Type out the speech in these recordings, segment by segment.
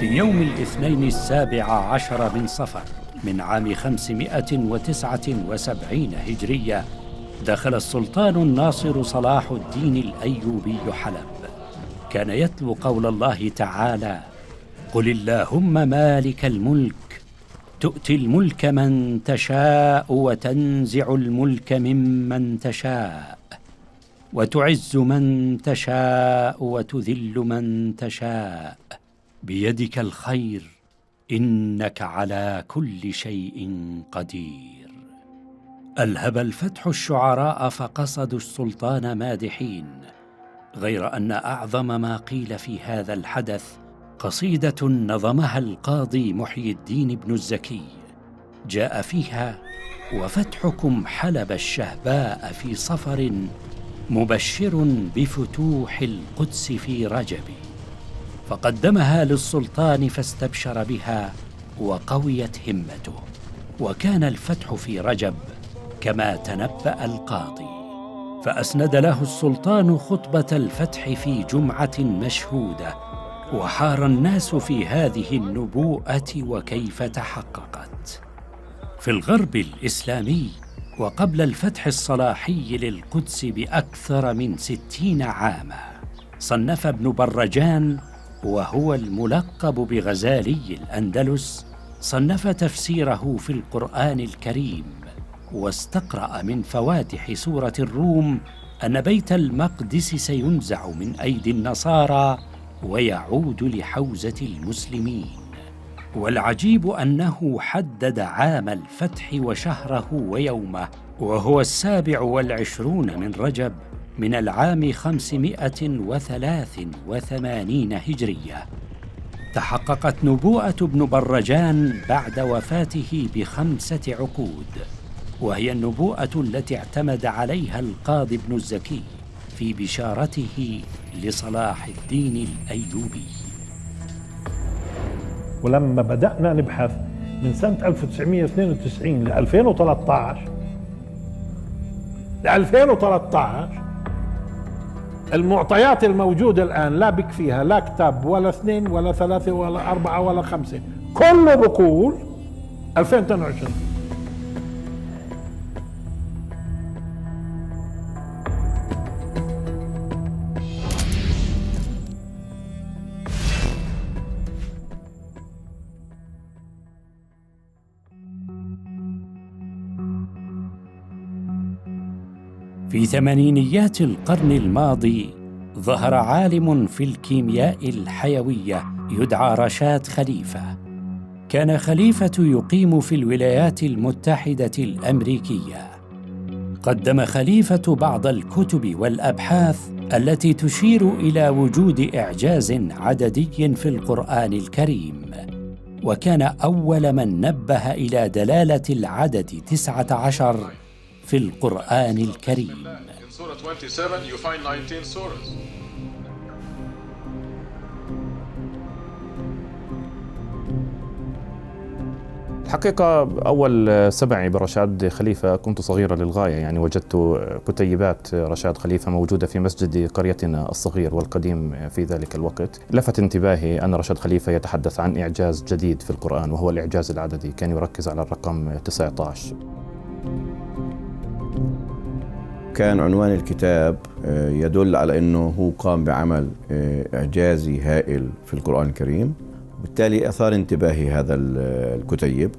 في يوم الاثنين 17 من صفر من عام 579 هجرية دخل السلطان الناصر صلاح الدين الأيوبي حلب. كان يتلو قول الله تعالى: قل اللهم مالك الملك تؤتي الملك من تشاء وتنزع الملك ممن تشاء وتعز من تشاء وتذل من تشاء بيدك الخير إنك على كل شيء قدير. ألهب الفتح الشعراء فقصدوا السلطان مادحين، غير أن أعظم ما قيل في هذا الحدث قصيدة نظمها القاضي محي الدين بن الزكي جاء فيها: وفتحكم حلب الشهباء في صفر مبشر بفتوح القدس في رجب. فقدمها للسلطان فاستبشر بها وقويت همته، وكان الفتح في رجب كما تنبأ القاضي. فأسند له السلطان خطبة الفتح في جمعة مشهودة، وحار الناس في هذه النبوءة وكيف تحققت. في الغرب الإسلامي وقبل الفتح الصلاحي للقدس بأكثر من 60 عاماً، صنف ابن برجان، وهو الملقب بغزالي الأندلس، صنف تفسيره في القرآن الكريم، واستقرأ من فواتح سورة الروم أن بيت المقدس سينزع من أيدي النصارى ويعود لحوزة المسلمين. والعجيب أنه حدد عام الفتح وشهره ويومه، وهو 27 من رجب من العام 583 هجرية. تحققت نبوءة ابن برجان بعد وفاته ب5 عقود، وهي النبوءة التي اعتمد عليها القاضي ابن الزكي في بشارته لصلاح الدين الأيوبي. ولما بدأنا نبحث من سنة 1992 ل 2013 المعطيات الموجودة الآن لا بكفيها لا كتاب ولا 2 ولا 3 ولا 4 ولا 5، كله بقول 2022. في ثمانينيات القرن الماضي ظهر عالم في الكيمياء الحيوية يدعى رشاد خليفة. كان خليفة يقيم في الولايات المتحدة الأمريكية. قدم خليفة بعض الكتب والأبحاث التي تشير إلى وجود إعجاز عددي في القرآن الكريم، وكان أول من نبه إلى دلالة العدد 19 في القرآن الكريم. الحقيقة أول سمعي برشاد خليفة كنت صغيرا للغاية، يعني وجدت كتيبات رشاد خليفة موجودة في مسجد قريتنا الصغير والقديم في ذلك الوقت. لفت انتباهي أن رشاد خليفة يتحدث عن إعجاز جديد في القرآن، وهو الإعجاز العددي. كان يركز على الرقم 19. كان عنوان الكتاب يدل على أنه هو قام بعمل إعجازي هائل في القرآن الكريم، بالتالي أثار انتباهي هذا الكتيب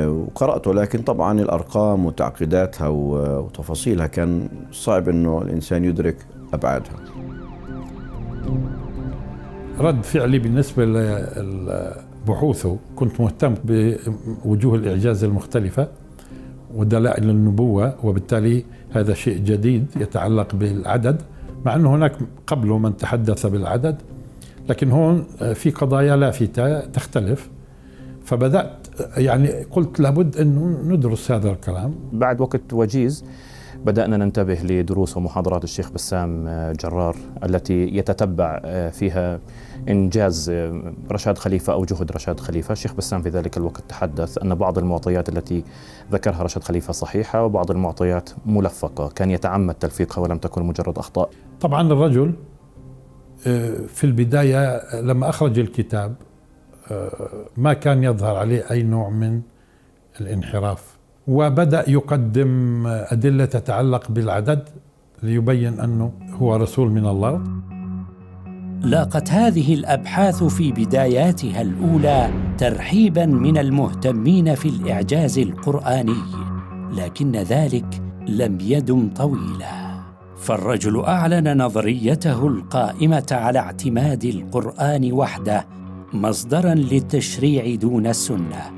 وقرأته. لكن طبعا الأرقام وتعقيداتها وتفاصيلها كان صعب أنه الإنسان يدرك أبعادها. رد فعلي بالنسبة لبحوثه، كنت مهتم بوجوه الإعجاز المختلفة ودلائل النبوة، وبالتالي هذا شيء جديد يتعلق بالعدد، مع أنه هناك قبله من تحدث بالعدد، لكن هون في قضايا لافتة تختلف. فبدأت يعني قلت لابد أنه ندرس هذا الكلام. بعد وقت وجيز بدأنا ننتبه لدروس ومحاضرات الشيخ بسام جرار التي يتتبع فيها إنجاز رشاد خليفة أو جهد رشاد خليفة. الشيخ بسام في ذلك الوقت تحدث أن بعض المعطيات التي ذكرها رشاد خليفة صحيحة وبعض المعطيات ملفقة، كان يتعمد تلفيقها ولم تكن مجرد أخطاء. طبعا الرجل في البداية لما أخرج الكتاب ما كان يظهر عليه أي نوع من الانحراف، وبدأ يقدم أدلة تتعلق بالعدد ليبين أنه هو رسول من الله. لاقت هذه الأبحاث في بداياتها الأولى ترحيباً من المهتمين في الإعجاز القرآني، لكن ذلك لم يدم طويلاً، فالرجل أعلن نظريته القائمة على اعتماد القرآن وحده مصدراً للتشريع دون السنة،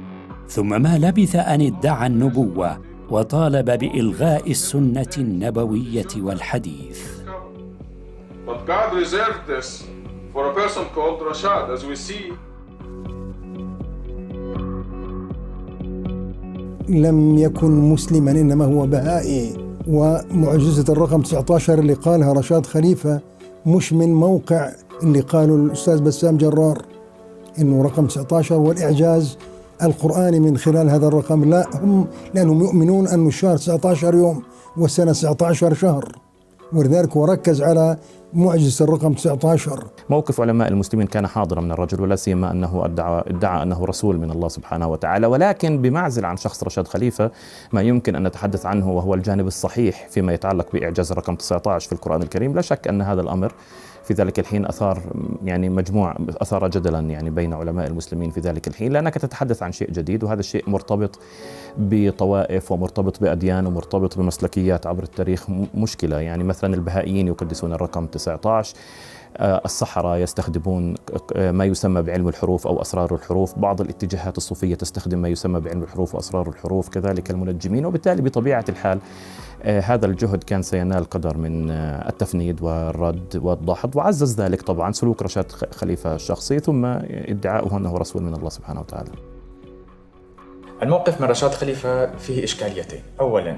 ثم ما لبث أن ادعى النبوة وطالب بإلغاء السنة النبوية والحديث. But God reserved this for a person called Rashad, as we see. لم يكن مسلما، إنما هو بهائي. ومعجزة الرقم 19 اللي قالها رشاد خليفة مش من موقع اللي قاله الأستاذ بسام جرار إنه رقم 19 هو الإعجاز القرآني من خلال هذا الرقم. لا، هم لأنهم يؤمنون أن الشهر 19 يوم والسنة 19 شهر، ولذلك هو ركز على معجزة الرقم 19. موقف علماء المسلمين كان حاضرا من الرجل، ولا سيما أنه ادعى أنه رسول من الله سبحانه وتعالى، ولكن بمعزل عن شخص رشاد خليفة ما يمكن أن نتحدث عنه وهو الجانب الصحيح فيما يتعلق بإعجاز الرقم 19 في القرآن الكريم. لا شك أن هذا الأمر في ذلك الحين أثار جدلا بين علماء المسلمين في ذلك الحين، لأنك تتحدث عن شيء جديد، وهذا الشيء مرتبط بطوائف ومرتبط بأديان ومرتبط بمسلكيات عبر التاريخ. مشكلة مثلا البهائيين يقدسون الرقم 19، السحرة يستخدمون ما يسمى بعلم الحروف أو أسرار الحروف، بعض الاتجاهات الصوفية تستخدم ما يسمى بعلم الحروف وأسرار الحروف، كذلك المنجمين. وبالتالي بطبيعة الحال هذا الجهد كان سينال قدر من التفنيد والرد والدحض، وعزز ذلك طبعا سلوك رشاد خليفة الشخصي ثم ادعاؤه أنه رسول من الله سبحانه وتعالى. الموقف من رشاد خليفة فيه إشكاليتين. أولا،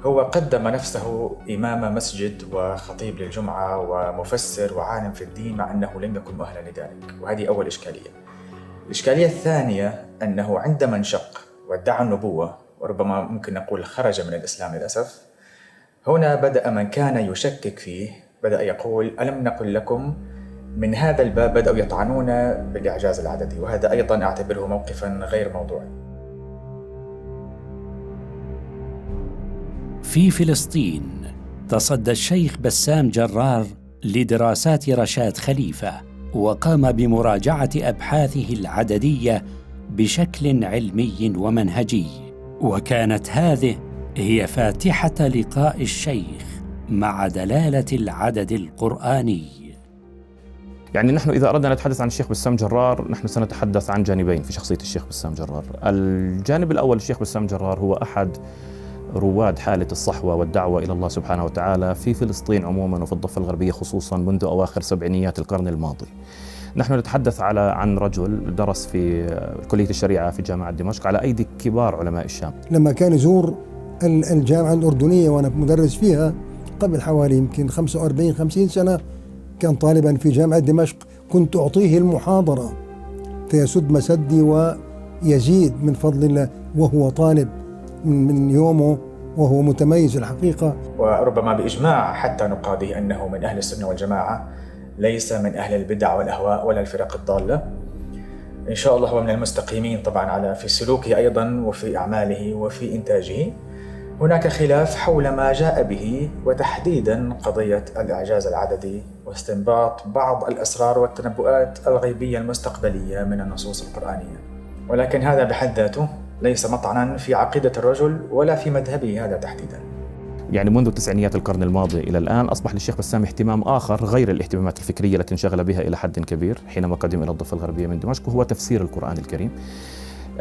هو قدم نفسه إمام مسجد وخطيب للجمعة ومفسر وعالم في الدين، مع أنه لم يكن مؤهلا لذلك، وهذه أول إشكالية. الإشكالية الثانية أنه عندما انشق وادعى النبوة، وربما ممكن نقول خرج من الإسلام للأسف، هنا بدأ من كان يشكك فيه بدأ يقول: ألم نقل لكم؟ من هذا الباب بدأوا يطعنون بالإعجاز العددي، وهذا أيضا أعتبره موقفا غير موضوعي. في فلسطين تصدى الشيخ بسام جرار لدراسات رشاد خليفة، وقام بمراجعة أبحاثه العددية بشكل علمي ومنهجي، وكانت هذه هي فاتحة لقاء الشيخ مع دلالة العدد القرآني. نحن إذا أردنا نتحدث عن الشيخ بسام جرار، نحن سنتحدث عن جانبين في شخصية الشيخ بسام جرار. الجانب الأول، الشيخ بسام جرار هو أحد رواد حالة الصحوة والدعوة إلى الله سبحانه وتعالى في فلسطين عموما وفي الضفة الغربية خصوصا منذ أواخر سبعينيات القرن الماضي. نحن نتحدث عن رجل درس في كلية الشريعة في جامعة دمشق على أيدي كبار علماء الشام. لما كان يزور الجامعة الأردنية وأنا مدرس فيها قبل حوالي يمكن 45-50 سنة، كان طالبا في جامعة دمشق، كنت أعطيه المحاضرة فيسد مسدي ويزيد من فضل الله، وهو طالب من يومه وهو متميز الحقيقة. وربما بإجماع حتى نقاده أنه من أهل السنة والجماعة، ليس من أهل البدع والأهواء ولا الفرق الضالة. إن شاء الله هو من المستقيمين طبعا في سلوكه أيضا وفي أعماله وفي إنتاجه. هناك خلاف حول ما جاء به، وتحديدا قضية الإعجاز العددي واستنباط بعض الأسرار والتنبؤات الغيبية المستقبلية من النصوص القرآنية، ولكن هذا بحد ذاته ليس مطعنا في عقيدة الرجل ولا في مذهبه هذا تحديدا. منذ تسعينيات القرن الماضي إلى الآن أصبح للشيخ بسام اهتمام آخر غير الاهتمامات الفكرية التي انشغل بها إلى حد كبير حينما قدم إلى الضفة الغربية من دمشق، وهو تفسير القرآن الكريم.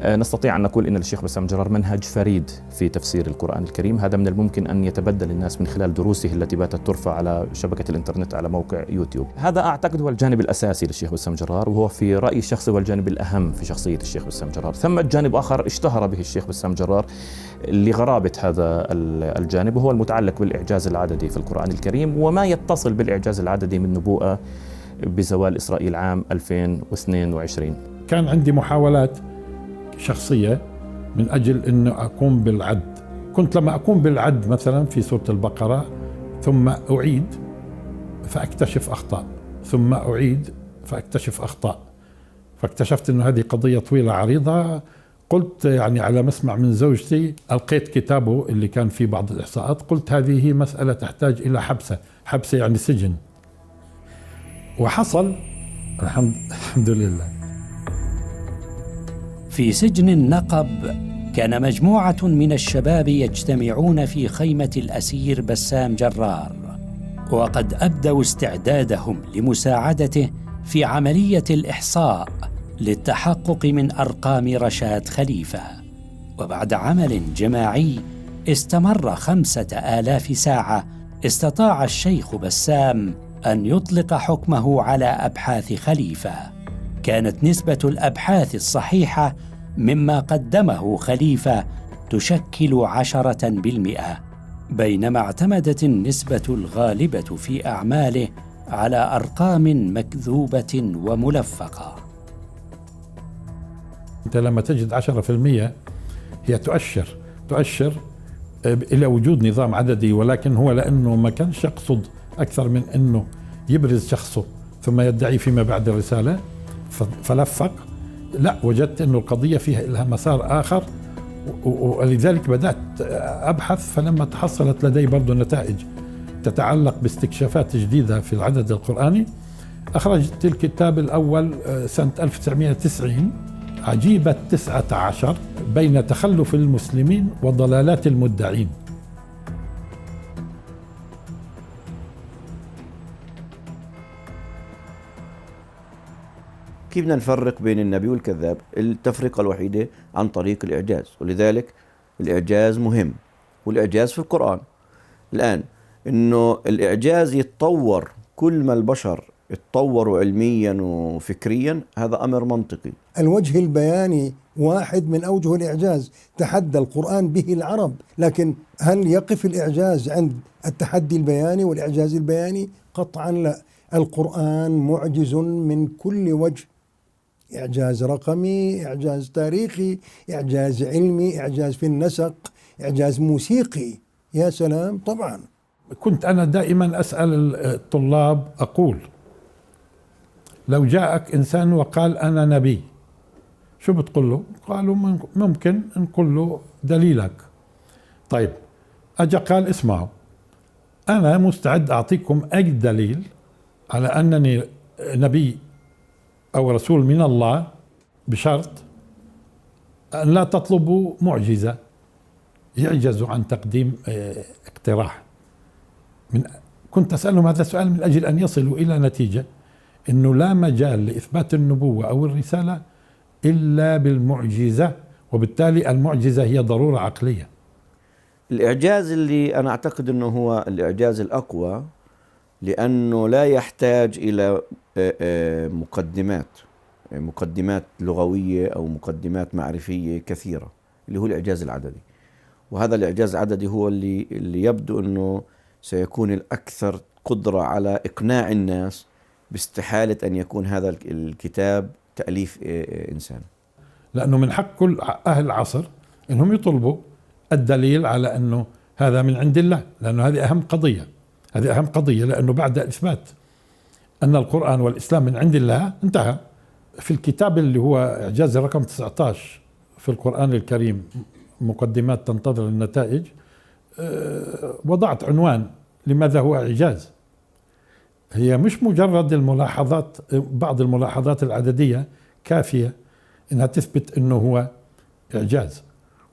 نستطيع أن نقول أن للشيخ بسام جرار منهج فريد في تفسير القرآن الكريم، هذا من الممكن أن يتبدل الناس من خلال دروسه التي باتت ترفع على شبكة الإنترنت على موقع يوتيوب. هذا أعتقد هو الجانب الأساسي للشيخ بسام جرار، وهو في رأيي الشخصي هو الجانب الأهم في شخصية الشيخ بسام جرار. ثم جانب آخر اشتهر به الشيخ بسام جرار لغرابة هذا الجانب، وهو المتعلق بالإعجاز العددي في القرآن الكريم وما يتصل بالإعجاز العددي من نبوءة بزوال إسرائيل عام 2022. كان عندي محاولات شخصية من أجل أنه أقوم بالعد. كنت لما أقوم بالعد مثلا في سورة البقرة ثم أعيد فأكتشف أخطاء ثم أعيد فأكتشف أخطاء، فاكتشفت أن هذه قضية طويلة عريضة. قلت يعني على مسمع من زوجتي، ألقيت كتابه اللي كان فيه بعض الإحصاءات، قلت هذه مسألة تحتاج إلى حبسة يعني سجن. وحصل الحمد لله. في سجن النقب كان مجموعة من الشباب يجتمعون في خيمة الأسير بسام جرار، وقد أبدوا استعدادهم لمساعدته في عملية الإحصاء للتحقق من أرقام رشاد خليفة. وبعد عمل جماعي استمر 5000 ساعة، استطاع الشيخ بسام أن يطلق حكمه على أبحاث خليفة. كانت نسبة الأبحاث الصحيحة مما قدمه خليفة تشكل 10%، بينما اعتمدت النسبة الغالبة في أعماله على أرقام مكذوبة وملفقة. أنت لما تجد 10% هي تؤشر إلى وجود نظام عددي، ولكن هو لأنه ما كانش يقصد أكثر من أنه يبرز شخصه ثم يدعي فيما بعد الرسالة فلفق. لا، وجدت أنه القضية فيها لها مسار آخر، ولذلك بدأت أبحث. فلما تحصلت لدي برضو نتائج تتعلق باستكشافات جديدة في العدد القرآني، أخرجت الكتاب الأول سنة 1990، عجيبة 19 بين تخلف المسلمين وضلالات المدعين. كيف بدنا نفرق بين النبي والكذاب؟ التفرقة الوحيدة عن طريق الإعجاز، ولذلك الإعجاز مهم، والإعجاز في القرآن. الآن إنه الإعجاز يتطور كل ما البشر يتطوروا علميا وفكريا، هذا أمر منطقي. الوجه البياني واحد من أوجه الإعجاز، تحدى القرآن به العرب، لكن هل يقف الإعجاز عند التحدي البياني والإعجاز البياني؟ قطعا لا. القرآن معجز من كل وجه، إعجاز رقمي، إعجاز تاريخي، إعجاز علمي، إعجاز في النسق، إعجاز موسيقي. يا سلام. طبعا كنت أنا دائما أسأل الطلاب، أقول لو جاءك إنسان وقال أنا نبي شو بتقول له؟ قالوا ممكن نقول له دليلك. طيب أجا قال اسمعوا، أنا مستعد أعطيكم أي دليل على أنني نبي أو رسول من الله، بشرط أن لا تطلبوا معجزة. يعجزوا عن تقديم اقتراح. كنت أسألهم هذا السؤال من أجل أن يصلوا إلى نتيجة أنه لا مجال لإثبات النبوة أو الرسالة إلا بالمعجزة، وبالتالي المعجزة هي ضرورة عقلية. الإعجاز اللي أنا أعتقد أنه هو الإعجاز الأقوى، لأنه لا يحتاج إلى مقدمات لغوية أو مقدمات معرفية كثيرة، اللي هو الإعجاز العددي. وهذا الإعجاز العددي هو اللي يبدو أنه سيكون الأكثر قدرة على إقناع الناس باستحالة أن يكون هذا الكتاب تأليف إنسان. لأنه من حق كل أهل العصر أنهم يطلبوا الدليل على أنه هذا من عند الله، لأنه هذه أهم قضية، لأنه بعد إثبات أن القرآن والإسلام من عند الله انتهى. في الكتاب اللي هو إعجاز رقم 19 في القرآن الكريم، مقدمات تنتظر النتائج، وضعت عنوان لماذا هو إعجاز. هي مش مجرد الملاحظات، بعض الملاحظات العددية كافية إنها تثبت أنه هو إعجاز،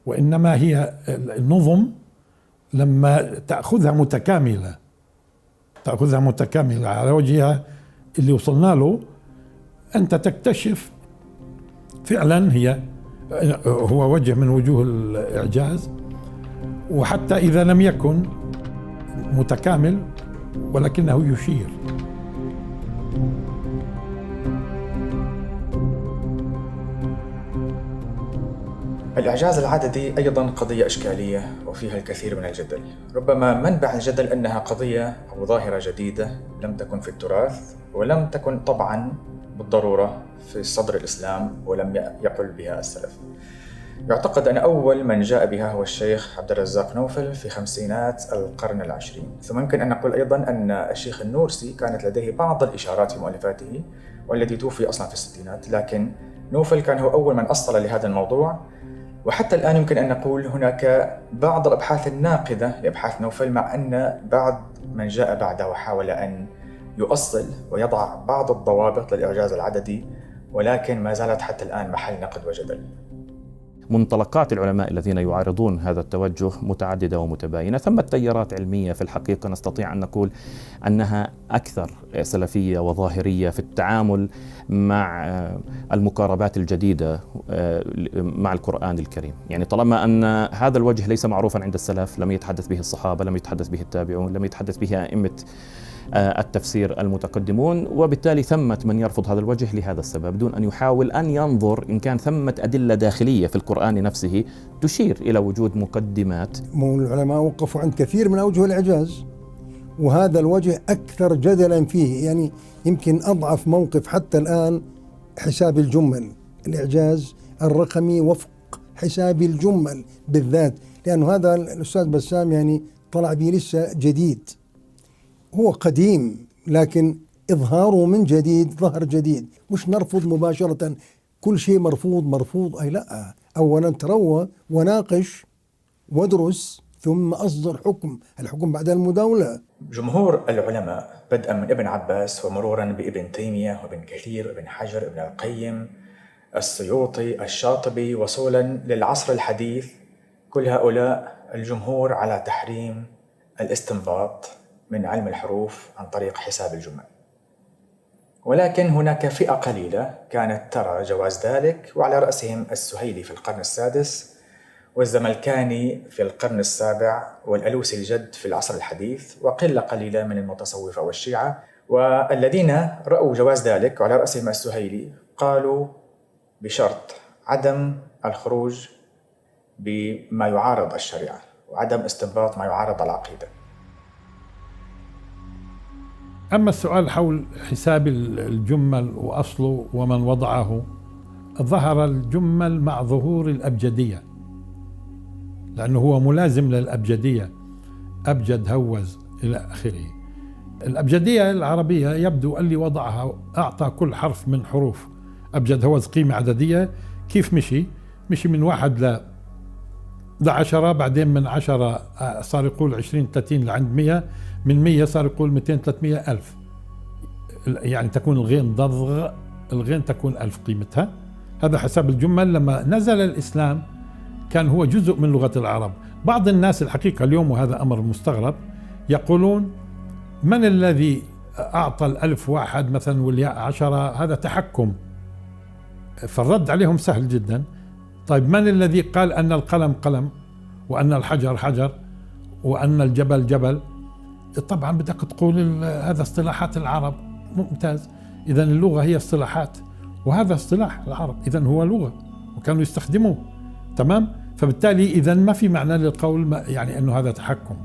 وإنما هي النظم لما تأخذها متكاملة على وجهها اللي وصلنا له، أنت تكتشف فعلا هو وجه من وجوه الإعجاز. وحتى إذا لم يكن متكامل ولكنه يشير. الإعجاز العددي أيضا قضية إشكالية وفيها الكثير من الجدل. ربما منبع الجدل أنها قضية أو ظاهرة جديدة لم تكن في التراث، ولم تكن طبعا بالضرورة في صدر الإسلام، ولم يقل بها السلف. يعتقد أن أول من جاء بها هو الشيخ عبد الرزاق نوفل في خمسينات القرن العشرين. ثم يمكن أن نقول أيضا أن الشيخ النورسي كانت لديه بعض الإشارات في مؤلفاته، والذي توفي أصلا في الستينات، لكن نوفل كان هو أول من أصل لهذا الموضوع. وحتى الآن يمكن أن نقول هناك بعض الأبحاث الناقدة لأبحاث نوفل، مع أن بعض من جاء بعده حاول أن يؤصل ويضع بعض الضوابط للإعجاز العددي، ولكن ما زالت حتى الآن محل نقد وجدل. منطلقات العلماء الذين يعارضون هذا التوجه متعددة ومتباينة. ثمة تيارات علمية في الحقيقة نستطيع أن نقول أنها أكثر سلفية وظاهرية في التعامل مع المقاربات الجديدة مع القرآن الكريم. يعني طالما أن هذا الوجه ليس معروفا عند السلف، لم يتحدث به الصحابة، لم يتحدث به التابعون، لم يتحدث به أئمة التفسير المتقدمون، وبالتالي ثمة من يرفض هذا الوجه لهذا السبب دون أن يحاول أن ينظر إن كان ثمة أدلة داخلية في القرآن نفسه تشير إلى وجود مقدمات. العلماء وقفوا عند كثير من أوجه الإعجاز، وهذا الوجه أكثر جدلا فيه. يعني يمكن أضعف موقف حتى الآن حساب الجمل، الإعجاز الرقمي وفق حساب الجمل بالذات، لأنه هذا الأستاذ بسام يعني طلع به لسه جديد، هو قديم لكن إظهاره من جديد ظهر جديد. مش نرفض مباشرة كل شيء مرفوض أي لا، أولا تروى وناقش وادرس ثم أصدر حكم، الحكم بعد المداولة. جمهور العلماء بدءا من ابن عباس ومرورا بابن تيمية وابن كثير وابن حجر ابن القيم السيوطي الشاطبي وصولا للعصر الحديث، كل هؤلاء الجمهور على تحريم الاستنباط من علم الحروف عن طريق حساب الجمل. ولكن هناك فئة قليلة كانت ترى جواز ذلك، وعلى رأسهم السهيلي في القرن السادس، والزملكاني في القرن السابع، والألوسي الجد في العصر الحديث، وقلة قليلة من المتصوفة والشيعة. والذين رأوا جواز ذلك وعلى رأسهم السهيلي قالوا بشرط عدم الخروج بما يعارض الشريعة وعدم استنباط ما يعارض العقيدة. أما السؤال حول حساب الجمل وأصله ومن وضعه، ظهر الجمل مع ظهور الأبجدية، لأنه هو ملازم للأبجدية، أبجد هوز إلى آخره. الأبجدية العربية يبدو اللي وضعها أعطى كل حرف من حروف أبجد هوز قيمة عددية. كيف مشي من 1 ل10، بعدين من 10 صار يقول 20 30 لعند 100، من 100 صار يقول 200 300 ألف، يعني تكون الغين ضغ، الغين تكون 1000 قيمتها. هذا حساب الجمل. لما نزل الإسلام كان هو جزء من لغة العرب. بعض الناس الحقيقة اليوم، وهذا أمر مستغرب، يقولون من الذي أعطى الألف 1 مثلا والياء 10؟ هذا تحكم. فالرد عليهم سهل جدا. طيب من الذي قال أن القلم قلم وأن الحجر حجر وأن الجبل جبل؟ طبعا بدك تقول هذا اصطلاحات العرب. ممتاز، إذن اللغة هي اصطلاحات، وهذا اصطلاح العرب، إذن هو لغة وكانوا يستخدموه. تمام. فبالتالي إذن ما في معنى للقول يعني أنه هذا تحكم.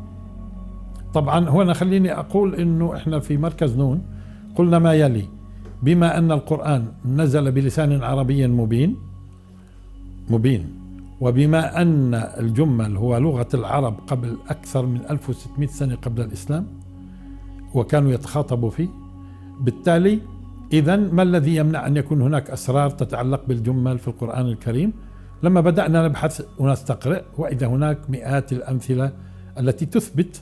طبعا هنا خليني أقول أنه إحنا في مركز نون قلنا ما يلي: بما أن القرآن نزل بلسان عربي مبين، وبما أن الجمل هو لغة العرب قبل أكثر من 1600 سنة قبل الإسلام وكانوا يتخاطبوا فيه، بالتالي إذن ما الذي يمنع أن يكون هناك أسرار تتعلق بالجمل في القرآن الكريم؟ لما بدأنا نبحث ونستقرأ، وإذا هناك مئات الأمثلة التي تثبت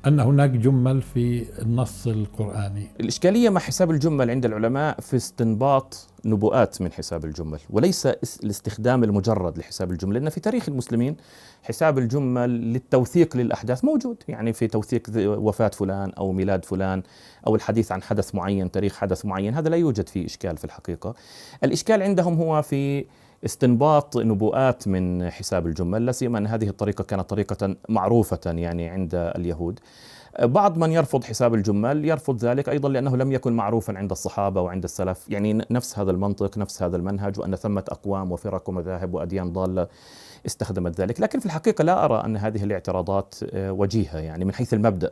أن هناك جمل في النص القرآني. الإشكالية مع حساب الجمل عند العلماء في استنباط نبوءات من حساب الجمل، وليس الاستخدام المجرد لحساب الجمل، لأن في تاريخ المسلمين حساب الجمل للتوثيق للأحداث موجود، يعني في توثيق وفاة فلان أو ميلاد فلان أو الحديث عن حدث معين، تاريخ حدث معين، هذا لا يوجد فيه إشكال في الحقيقة. الإشكال عندهم هو في استنباط نبوءات من حساب الجمل، لا سيما أن هذه الطريقة كانت طريقة معروفة يعني عند اليهود. بعض من يرفض حساب الجمل يرفض ذلك أيضا لأنه لم يكن معروفا عند الصحابة وعند السلف، يعني نفس هذا المنطق، نفس هذا المنهج، وأن ثمة أقوام وفرق ومذاهب وأديان ضالة استخدمت ذلك. لكن في الحقيقة لا أرى أن هذه الاعتراضات وجيهة، يعني من حيث المبدأ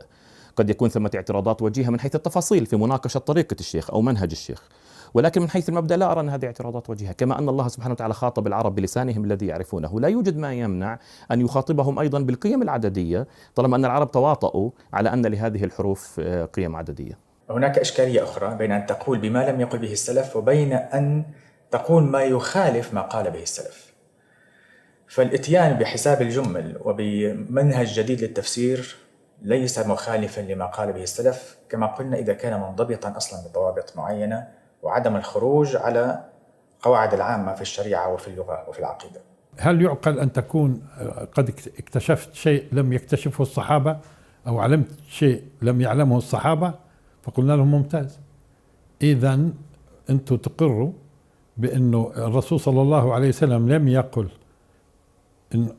قد يكون ثمة اعتراضات وجيهة من حيث التفاصيل في مناقشة طريقة الشيخ أو منهج الشيخ، ولكن من حيث المبدأ لا أرى أن هذه اعتراضات وجيهة. كما أن الله سبحانه وتعالى خاطب العرب بلسانهم الذي يعرفونه، لا يوجد ما يمنع أن يخاطبهم أيضا بالقيم العددية طالما أن العرب تواطؤوا على أن لهذه الحروف قيم عددية. هناك إشكالية أخرى بين أن تقول بما لم يقل به السلف وبين أن تقول ما يخالف ما قال به السلف. فالإتيان بحساب الجمل وبمنهج جديد للتفسير ليس مخالفا لما قال به السلف، كما قلنا إذا كان منضبطا أصلا بضوابط معينة وعدم الخروج على قواعد العامة في الشريعة وفي اللغة وفي العقيدة. هل يعقل أن تكون قد اكتشفت شيء لم يكتشفه الصحابة أو علمت شيء لم يعلمه الصحابة؟ فقلنا لهم ممتاز، إذن أنتم تقروا بأنه الرسول صلى الله عليه وسلم لم يقل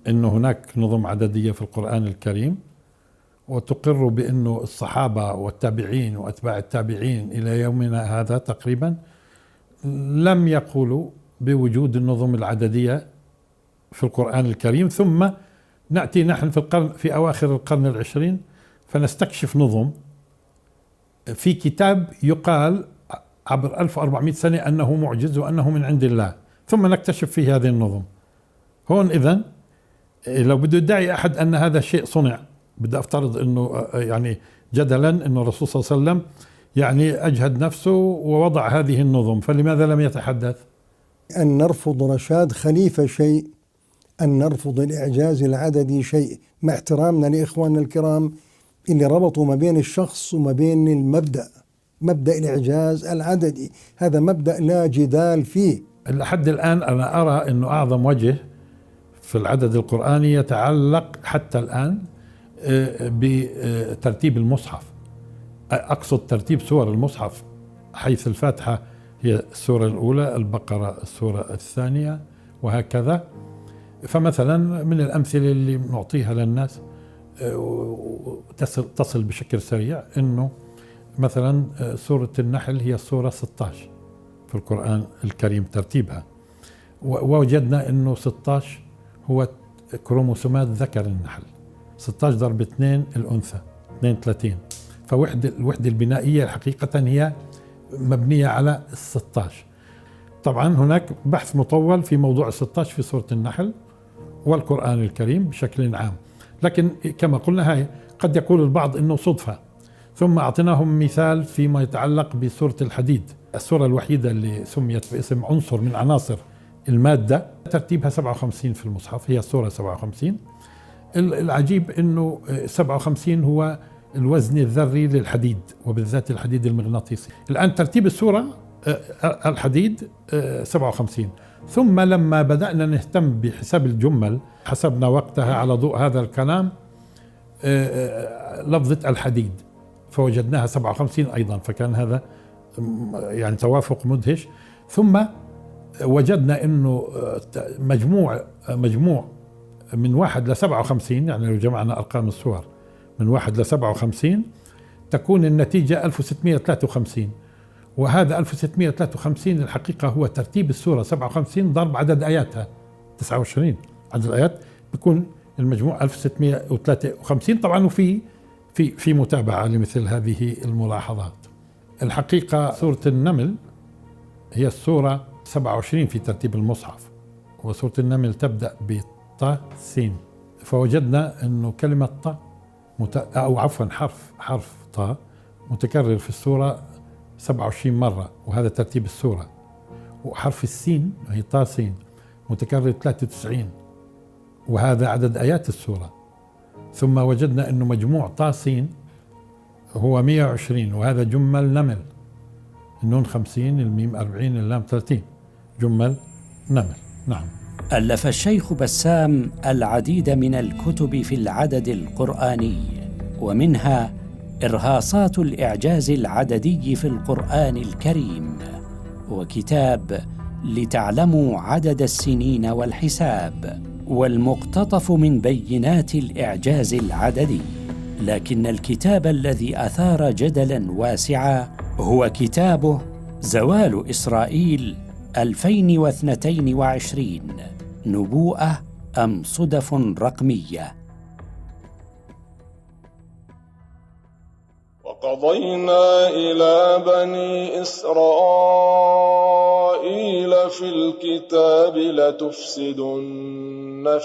إن هناك نظم عددية في القرآن الكريم، وتقروا بأنه الصحابة والتابعين وأتباع التابعين إلى يومنا هذا تقريبا لم يقولوا بوجود النظم العددية في القرآن الكريم. ثم نأتي نحن في أواخر القرن العشرين فنستكشف نظم في كتاب يقال عبر 1400 سنة أنه معجز وأنه من عند الله، ثم نكتشف فيه هذه النظم. هون إذن لو بده يدعي أحد أن هذا الشيء صنع، بدي أفترض أنه يعني جدلا أنه الرسول صلى الله عليه وسلم يعني أجهد نفسه ووضع هذه النظم، فلماذا لم يتحدث؟ أن نرفض رشاد خليفة شيء، أن نرفض الإعجاز العددي شيء، مع احترامنا لإخواننا الكرام اللي ربطوا ما بين الشخص وما بين المبدأ، مبدأ الإعجاز العددي هذا مبدأ لا جدال فيه. لحد الآن أنا أرى أنه أعظم وجه في العدد القرآني يتعلق حتى الآن بترتيب المصحف، أقصد ترتيب سور المصحف، حيث الفاتحة هي السورة الأولى، البقرة السورة الثانية، وهكذا. فمثلا من الأمثلة اللي نعطيها للناس تصل بشكل سريع أنه مثلا سورة النحل هي السورة 16 في القرآن الكريم ترتيبها، ووجدنا أنه 16 هو كروموسومات ذكر النحل، 16 ضرب 2 الأنثى 32، فالوحدة البنائية حقيقة هي مبنية على 16. طبعا هناك بحث مطول في موضوع 16 في سورة النحل والقرآن الكريم بشكل عام، لكن كما قلنا هاي قد يقول البعض أنه صدفة. ثم أعطيناهم مثال فيما يتعلق بسورة الحديد، السورة الوحيدة اللي سميت باسم عنصر من عناصر المادة، ترتيبها 57 في المصحف، هي السورة 57. العجيب أنه 57 هو الوزن الذري للحديد وبالذات الحديد المغناطيسي. الآن ترتيب السورة الحديد 57، ثم لما بدأنا نهتم بحساب الجمل حسبنا وقتها على ضوء هذا الكلام لفظة الحديد فوجدناها 57 أيضا، فكان هذا يعني توافق مدهش. ثم وجدنا أنه مجموع من 1 ل 57، يعني لو جمعنا أرقام السور من 1 ل 57 تكون النتيجة 1653، وهذا 1653 الحقيقة هو ترتيب السورة 57 ضرب عدد آياتها 29 عدد الآيات، بيكون المجموع 1653. طبعا في متابعة لمثل هذه الملاحظات. الحقيقة سورة النمل هي السورة 27 في ترتيب المصحف، وسورة النمل تبدأ بط سين، فوجدنا أنه كلمة ط أو عفوا حرف ط متكرر في السورة 27 مرة، وهذا ترتيب السورة. وحرف السين هي طا سين متكرر 93، وهذا عدد آيات السورة. ثم وجدنا أنه مجموع طا سين هو 120، وهذا جمل نمل، النون 50، الميم 40، اللام 30، جمل نمل. نعم. ألف الشيخ بسام العديد من الكتب في العدد القرآني، ومنها إرهاصات الإعجاز العددي في القرآن الكريم، وكتاب لتعلموا عدد السنين والحساب، والمقتطف من بينات الإعجاز العددي. لكن الكتاب الذي أثار جدلاً واسعاً هو كتابه زوال إسرائيل 2022 نبوءة أم صدف رقمية. وقضينا إلى بني إسرائيل في الكتاب لتفسدن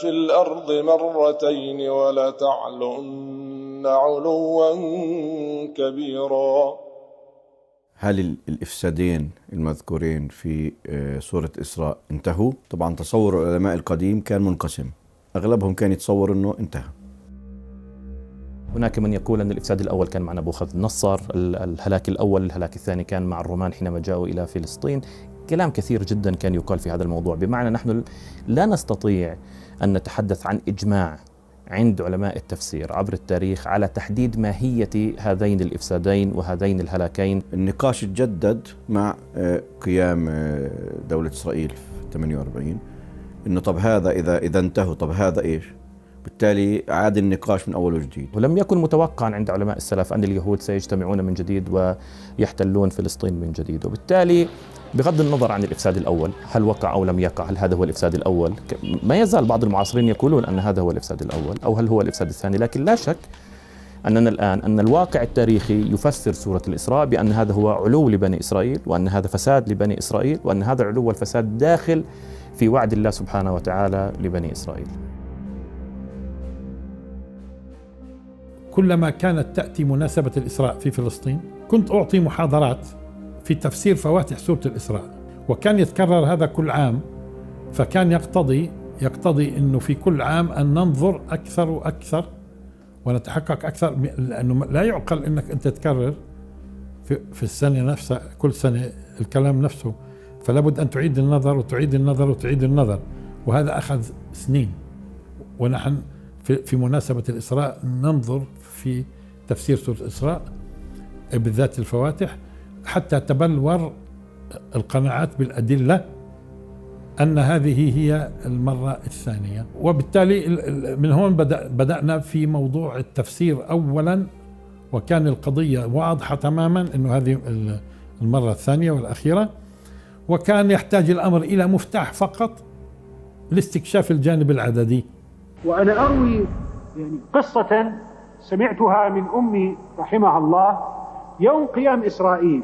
في الأرض مرتين ولتعلن علوا كبيرا. هل الإفسادين المذكورين في سورة إسراء انتهوا؟ طبعا تصور العلماء القديم كان منقسم، أغلبهم كان يتصور أنه انتهى. هناك من يقول أن الإفساد الأول كان مع نبوخذ نصر، الهلاك الأول، الهلاك الثاني كان مع الرومان حينما جاءوا إلى فلسطين. كلام كثير جدا كان يقال في هذا الموضوع، بمعنى نحن لا نستطيع أن نتحدث عن إجماع عند علماء التفسير عبر التاريخ على تحديد ماهية هذين الإفسادين وهذين الهلاكين. النقاش تجدد مع قيام دولة إسرائيل في 48، إنه طب هذا إذا انتهوا، طب هذا إيش؟ بالتالي عاد النقاش من أول وجديد. ولم يكن متوقعا عند علماء السلف أن اليهود سيجتمعون من جديد ويحتلون فلسطين من جديد، وبالتالي بغض النظر عن الإفساد الأول هل وقع أو لم يقع، هل هذا هو الإفساد الأول، ما يزال بعض المعاصرين يقولون أن هذا هو الإفساد الأول أو هل هو الإفساد الثاني، لكن لا شك أننا الآن أن الواقع التاريخي يفسر سورة الإسراء بأن هذا هو علو لبني إسرائيل، وأن هذا فساد لبني إسرائيل، وأن هذا العلو والفساد داخل في وعد الله سبحانه وتعالى لبني إسرائيل. كلما كانت تأتي مناسبة الإسراء في فلسطين كنت أعطي محاضرات في تفسير فواتح سورة الإسراء، وكان يتكرر هذا كل عام، فكان يقتضي أنه في كل عام أن ننظر أكثر وأكثر ونتحقق أكثر، لأنه لا يعقل أنك أنت تكرر في السنة نفسها كل سنة الكلام نفسه، فلا بد أن تعيد النظر وتعيد النظر وتعيد النظر، وهذا أخذ سنين. ونحن في مناسبة الإسراء ننظر في تفسير سورة الإسراء بالذات الفواتح حتى تبلور القناعات بالأدلة أن هذه هي المرة الثانية. وبالتالي من هون بدأنا في موضوع التفسير أولا، وكان القضية واضحة تماما أنه هذه المرة الثانية والأخيرة، وكان يحتاج الأمر إلى مفتاح فقط لاستكشاف الجانب العددي. وأنا أروي قصة سمعتها من أمي رحمها الله يوم قيام إسرائيل.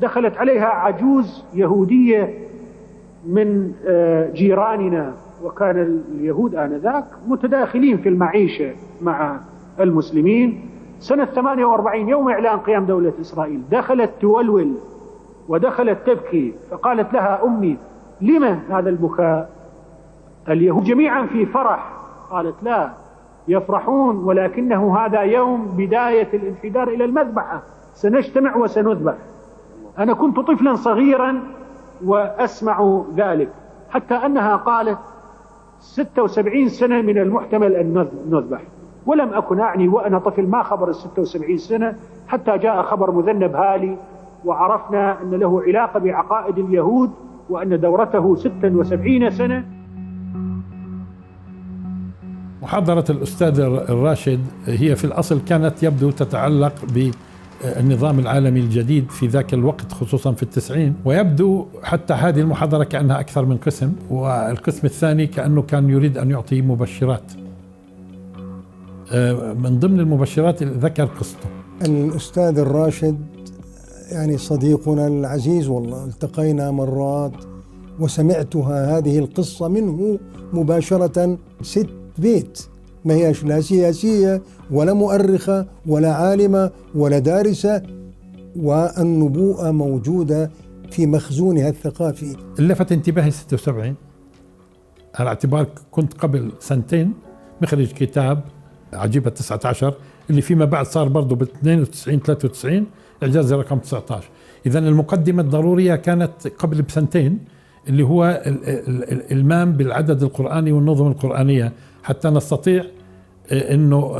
دخلت عليها عجوز يهودية من جيراننا، وكان اليهود آنذاك متداخلين في المعيشة مع المسلمين. سنة 48 يوم إعلان قيام دولة إسرائيل دخلت تولول ودخلت تبكي، فقالت لها أمي: لما هذا البكاء؟ اليهود جميعا في فرح. قالت: لا، يفرحون ولكنه هذا يوم بداية الانحدار إلى المذبحة، سنجتمع وسنذبح. أنا كنت طفلا صغيرا وأسمع ذلك، حتى أنها قالت 76 سنة من المحتمل أن نذبح، ولم أكن أعني وأنا طفل ما خبر 76 سنة، حتى جاء خبر مذنب هالي وعرفنا أن له علاقة بعقائد اليهود وأن دورته 76 سنة. محاضرة الأستاذ الراشد هي في الأصل كانت يبدو تتعلق بالنظام العالمي الجديد في ذاك الوقت، خصوصا في 90، ويبدو حتى هذه المحاضرة كأنها أكثر من قسم، والقسم الثاني كأنه كان يريد أن يعطي مبشرات. من ضمن المبشرات ذكر قصته. الأستاذ الراشد يعني صديقنا العزيز، والله التقينا مرات وسمعتها هذه القصة منه مباشرة. ست بيت، ما هيش لا سياسية ولا مؤرخة ولا عالمة ولا دارسة، والنبوءة موجودة في مخزونها الثقافي. لفت انتباهي 76 على اعتبار كنت قبل سنتين مخرج كتاب عجيبة 19 اللي فيما بعد صار برضه ب 92 93 إعجاز رقم 19. إذا المقدمة الضرورية كانت قبل بسنتين، اللي هو الإلمام بالعدد القرآني والنظم القرآنية حتى نستطيع أنه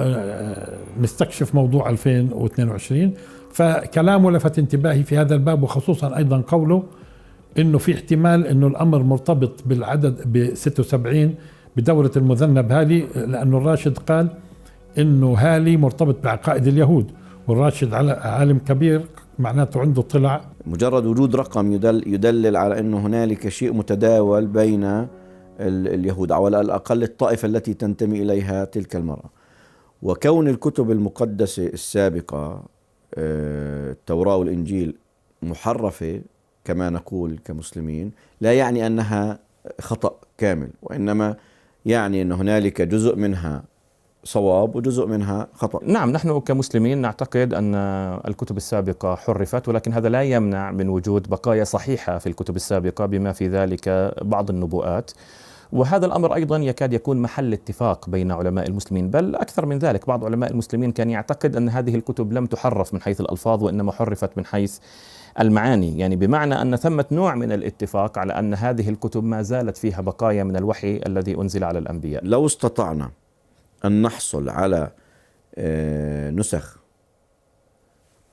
نستكشف موضوع 2022. فكلامه لفت انتباهي في هذا الباب، وخصوصا أيضا قوله أنه في احتمال أنه الأمر مرتبط بالعدد ب 76 بدورة المذنب هالي، لأنه الراشد قال أنه هالي مرتبط بعقائد اليهود، والراشد عالم كبير معناته عنده اطلاع. مجرد وجود رقم يدلل على أنه هنالك شيء متداول بين اليهود، أو على الأقل الطائفة التي تنتمي إليها تلك المرأة. وكون الكتب المقدسة السابقة التوراة والإنجيل محرفة كما نقول كمسلمين، لا يعني أنها خطأ كامل، وإنما يعني أن هنالك جزء منها صواب وجزء منها خطأ. نعم، نحن كمسلمين نعتقد أن الكتب السابقة حرفت، ولكن هذا لا يمنع من وجود بقايا صحيحة في الكتب السابقة بما في ذلك بعض النبوءات، وهذا الأمر أيضا يكاد يكون محل اتفاق بين علماء المسلمين، بل أكثر من ذلك بعض علماء المسلمين كان يعتقد أن هذه الكتب لم تحرف من حيث الألفاظ وإنما حرفت من حيث المعاني، يعني بمعنى أن ثمة نوع من الاتفاق على أن هذه الكتب ما زالت فيها بقايا من الوحي الذي أنزل على الأنبياء. لو استطعنا أن نحصل على نسخ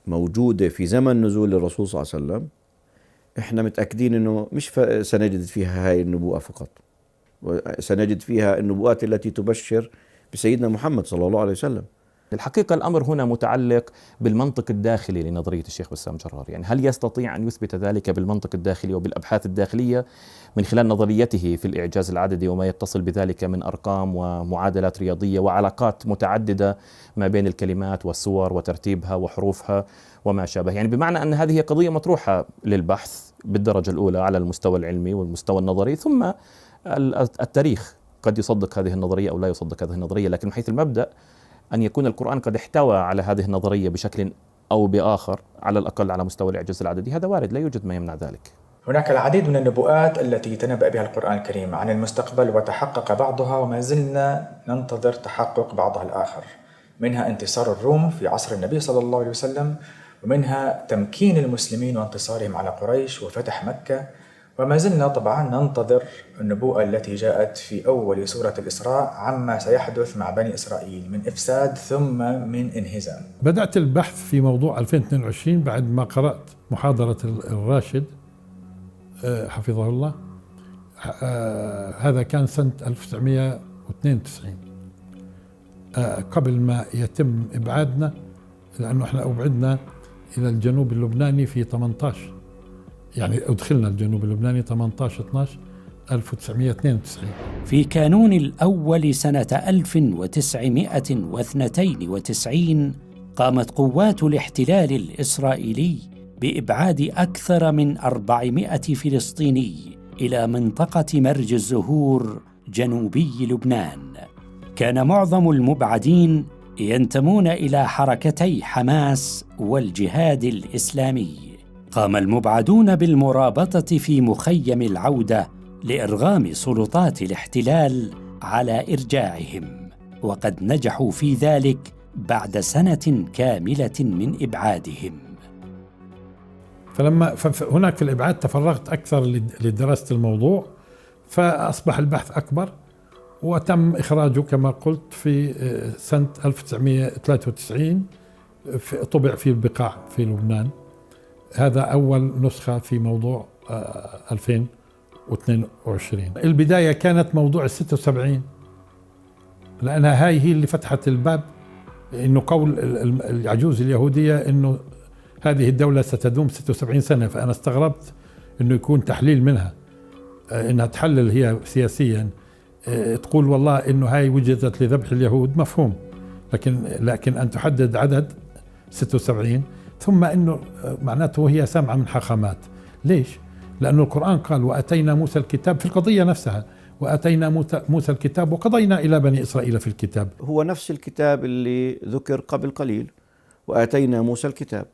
موجودة في زمن نزول الرسول صلى الله عليه وسلم، إحنا متأكدين أنه مش سنجد فيها هاي النبوءة فقط، سنجد فيها النبوءات التي تبشر بسيدنا محمد صلى الله عليه وسلم. الحقيقة الأمر هنا متعلق بالمنطق الداخلي لنظرية الشيخ بسام جرار، يعني هل يستطيع أن يثبت ذلك بالمنطق الداخلي وبالأبحاث الداخلية من خلال نظريته في الإعجاز العددي وما يتصل بذلك من أرقام ومعادلات رياضية وعلاقات متعددة ما بين الكلمات والصور وترتيبها وحروفها وما شابه، يعني بمعنى أن هذه قضية مطروحة للبحث بالدرجة الأولى على المستوى العلمي والمستوى النظري، ثم التاريخ قد يصدق هذه النظرية أو لا يصدق هذه النظرية، لكن من حيث المبدأ أن يكون القرآن قد احتوى على هذه النظرية بشكل أو بآخر على الأقل على مستوى الإعجاز العددي، هذا وارد، لا يوجد ما يمنع ذلك. هناك العديد من النبوءات التي تنبأ بها القرآن الكريم عن المستقبل وتحقق بعضها، وما زلنا ننتظر تحقق بعضها الآخر، منها انتصار الروم في عصر النبي صلى الله عليه وسلم، ومنها تمكين المسلمين وانتصارهم على قريش وفتح مكة، وما زلنا طبعا ننتظر النبوءة التي جاءت في أول سورة الإسراء عما سيحدث مع بني إسرائيل من إفساد ثم من انهزام. بدأت البحث في موضوع 2022 بعد ما قرأت محاضرة الراشد حفظه الله، هذا كان سنة 1992 قبل ما يتم إبعادنا، لأنه احنا أبعدنا إلى الجنوب اللبناني في 18، يعني أدخلنا الجنوب اللبناني 18/12/1992. في كانون الأول سنة 1992 قامت قوات الاحتلال الإسرائيلي بإبعاد أكثر من 400 فلسطيني إلى منطقة مرج الزهور جنوبي لبنان. كان معظم المبعدين ينتمون إلى حركتي حماس والجهاد الإسلامي. قام المبعدون بالمرابطة في مخيم العودة لإرغام سلطات الاحتلال على إرجاعهم، وقد نجحوا في ذلك بعد سنة كاملة من إبعادهم. فلما هناك في الإبعاد تفرغت أكثر لدراسة الموضوع، فأصبح البحث أكبر، وتم إخراجه كما قلت في سنة 1993 طبع في البقاع في لبنان. هذا أول نسخة في موضوع 2022. البداية كانت موضوع 76، لأنها هاي هي اللي فتحت الباب، إنه قول العجوز اليهودية إنه هذه الدولة ستدوم 76 سنة، فأنا استغربت إنه يكون تحليل منها إنها تحلل هي سياسيا، تقول والله إنه هاي وجدت لذبح اليهود، مفهوم، لكن أن تحدد عدد 76 ثم إنه معناته هي سمعة من حاخامات. ليش؟ لأنه القرآن قال وأتينا موسى الكتاب في القضية نفسها، وأتينا موسى الكتاب وقضينا إلى بني إسرائيل في الكتاب. هو نفس الكتاب اللي ذكر قبل قليل، وآتينا موسى الكتاب.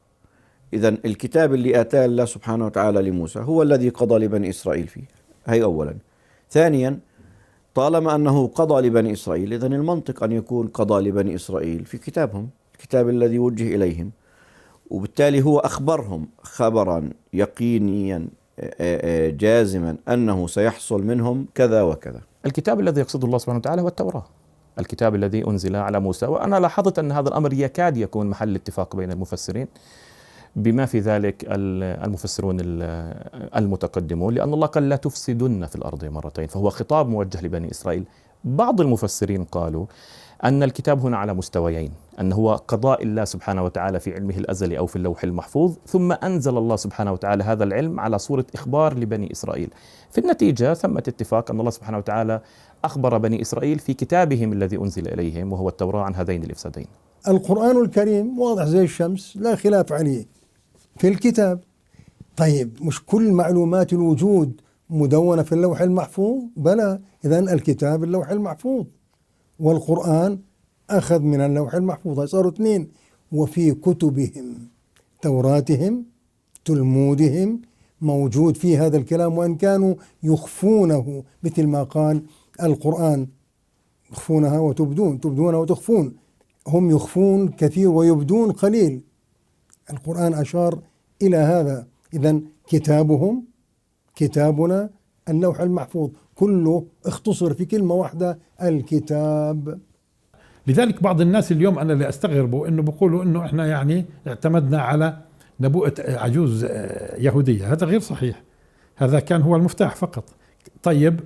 إذن الكتاب اللي آتاه الله سبحانه وتعالى لموسى هو الذي قضى لبني إسرائيل فيه، هي أولا. ثانيا، طالما أنه قضى لبني إسرائيل، إذن المنطق أن يكون قضى لبني إسرائيل في كتابهم، الكتاب الذي وجه إليهم، وبالتالي هو أخبرهم خبرا يقينيا جازما أنه سيحصل منهم كذا وكذا. الكتاب الذي يقصده الله سبحانه وتعالى هو التوراة، الكتاب الذي أنزل على موسى، وأنا لاحظت أن هذا الأمر يكاد يكون محل اتفاق بين المفسرين، بما في ذلك المفسرون المتقدمون، لأن الله قال لا تفسدن في الأرض مرتين، فهو خطاب موجه لبني إسرائيل. بعض المفسرين قالوا أن الكتاب هنا على مستويين، أن هو قضاء الله سبحانه وتعالى في علمه الأزلي أو في اللوح المحفوظ، ثم أنزل الله سبحانه وتعالى هذا العلم على صورة إخبار لبني إسرائيل. في النتيجة ثمة اتفاق أن الله سبحانه وتعالى أخبر بني إسرائيل في كتابهم الذي أنزل إليهم وهو التوراة عن هذين الإفسادين. القرآن الكريم واضح زي الشمس، لا خلاف عليه في الكتاب. طيب مش كل معلومات الوجود مدونة في اللوح المحفوظ؟ بلى، إذن الكتاب اللوح المحفوظ والقرآن أخذ من اللوح المحفوظ، صاروا اثنين. وفي كتبهم، توراتهم، تلمودهم، موجود في هذا الكلام، وإن كانوا يخفونه مثل ما قال القرآن يخفونها وتبدون، تبدون وتخفون. هم يخفون كثير ويبدون قليل. القرآن أشار إلى هذا. إذن كتابهم، كتابنا اللوح المحفوظ، كله اختصر في كلمة واحدة: الكتاب. لذلك بعض الناس اليوم أنا اللي أستغربه إنه بيقولوا إنه إحنا يعني اعتمدنا على نبوءة عجوز يهودية. هذا غير صحيح، هذا كان هو المفتاح فقط. طيب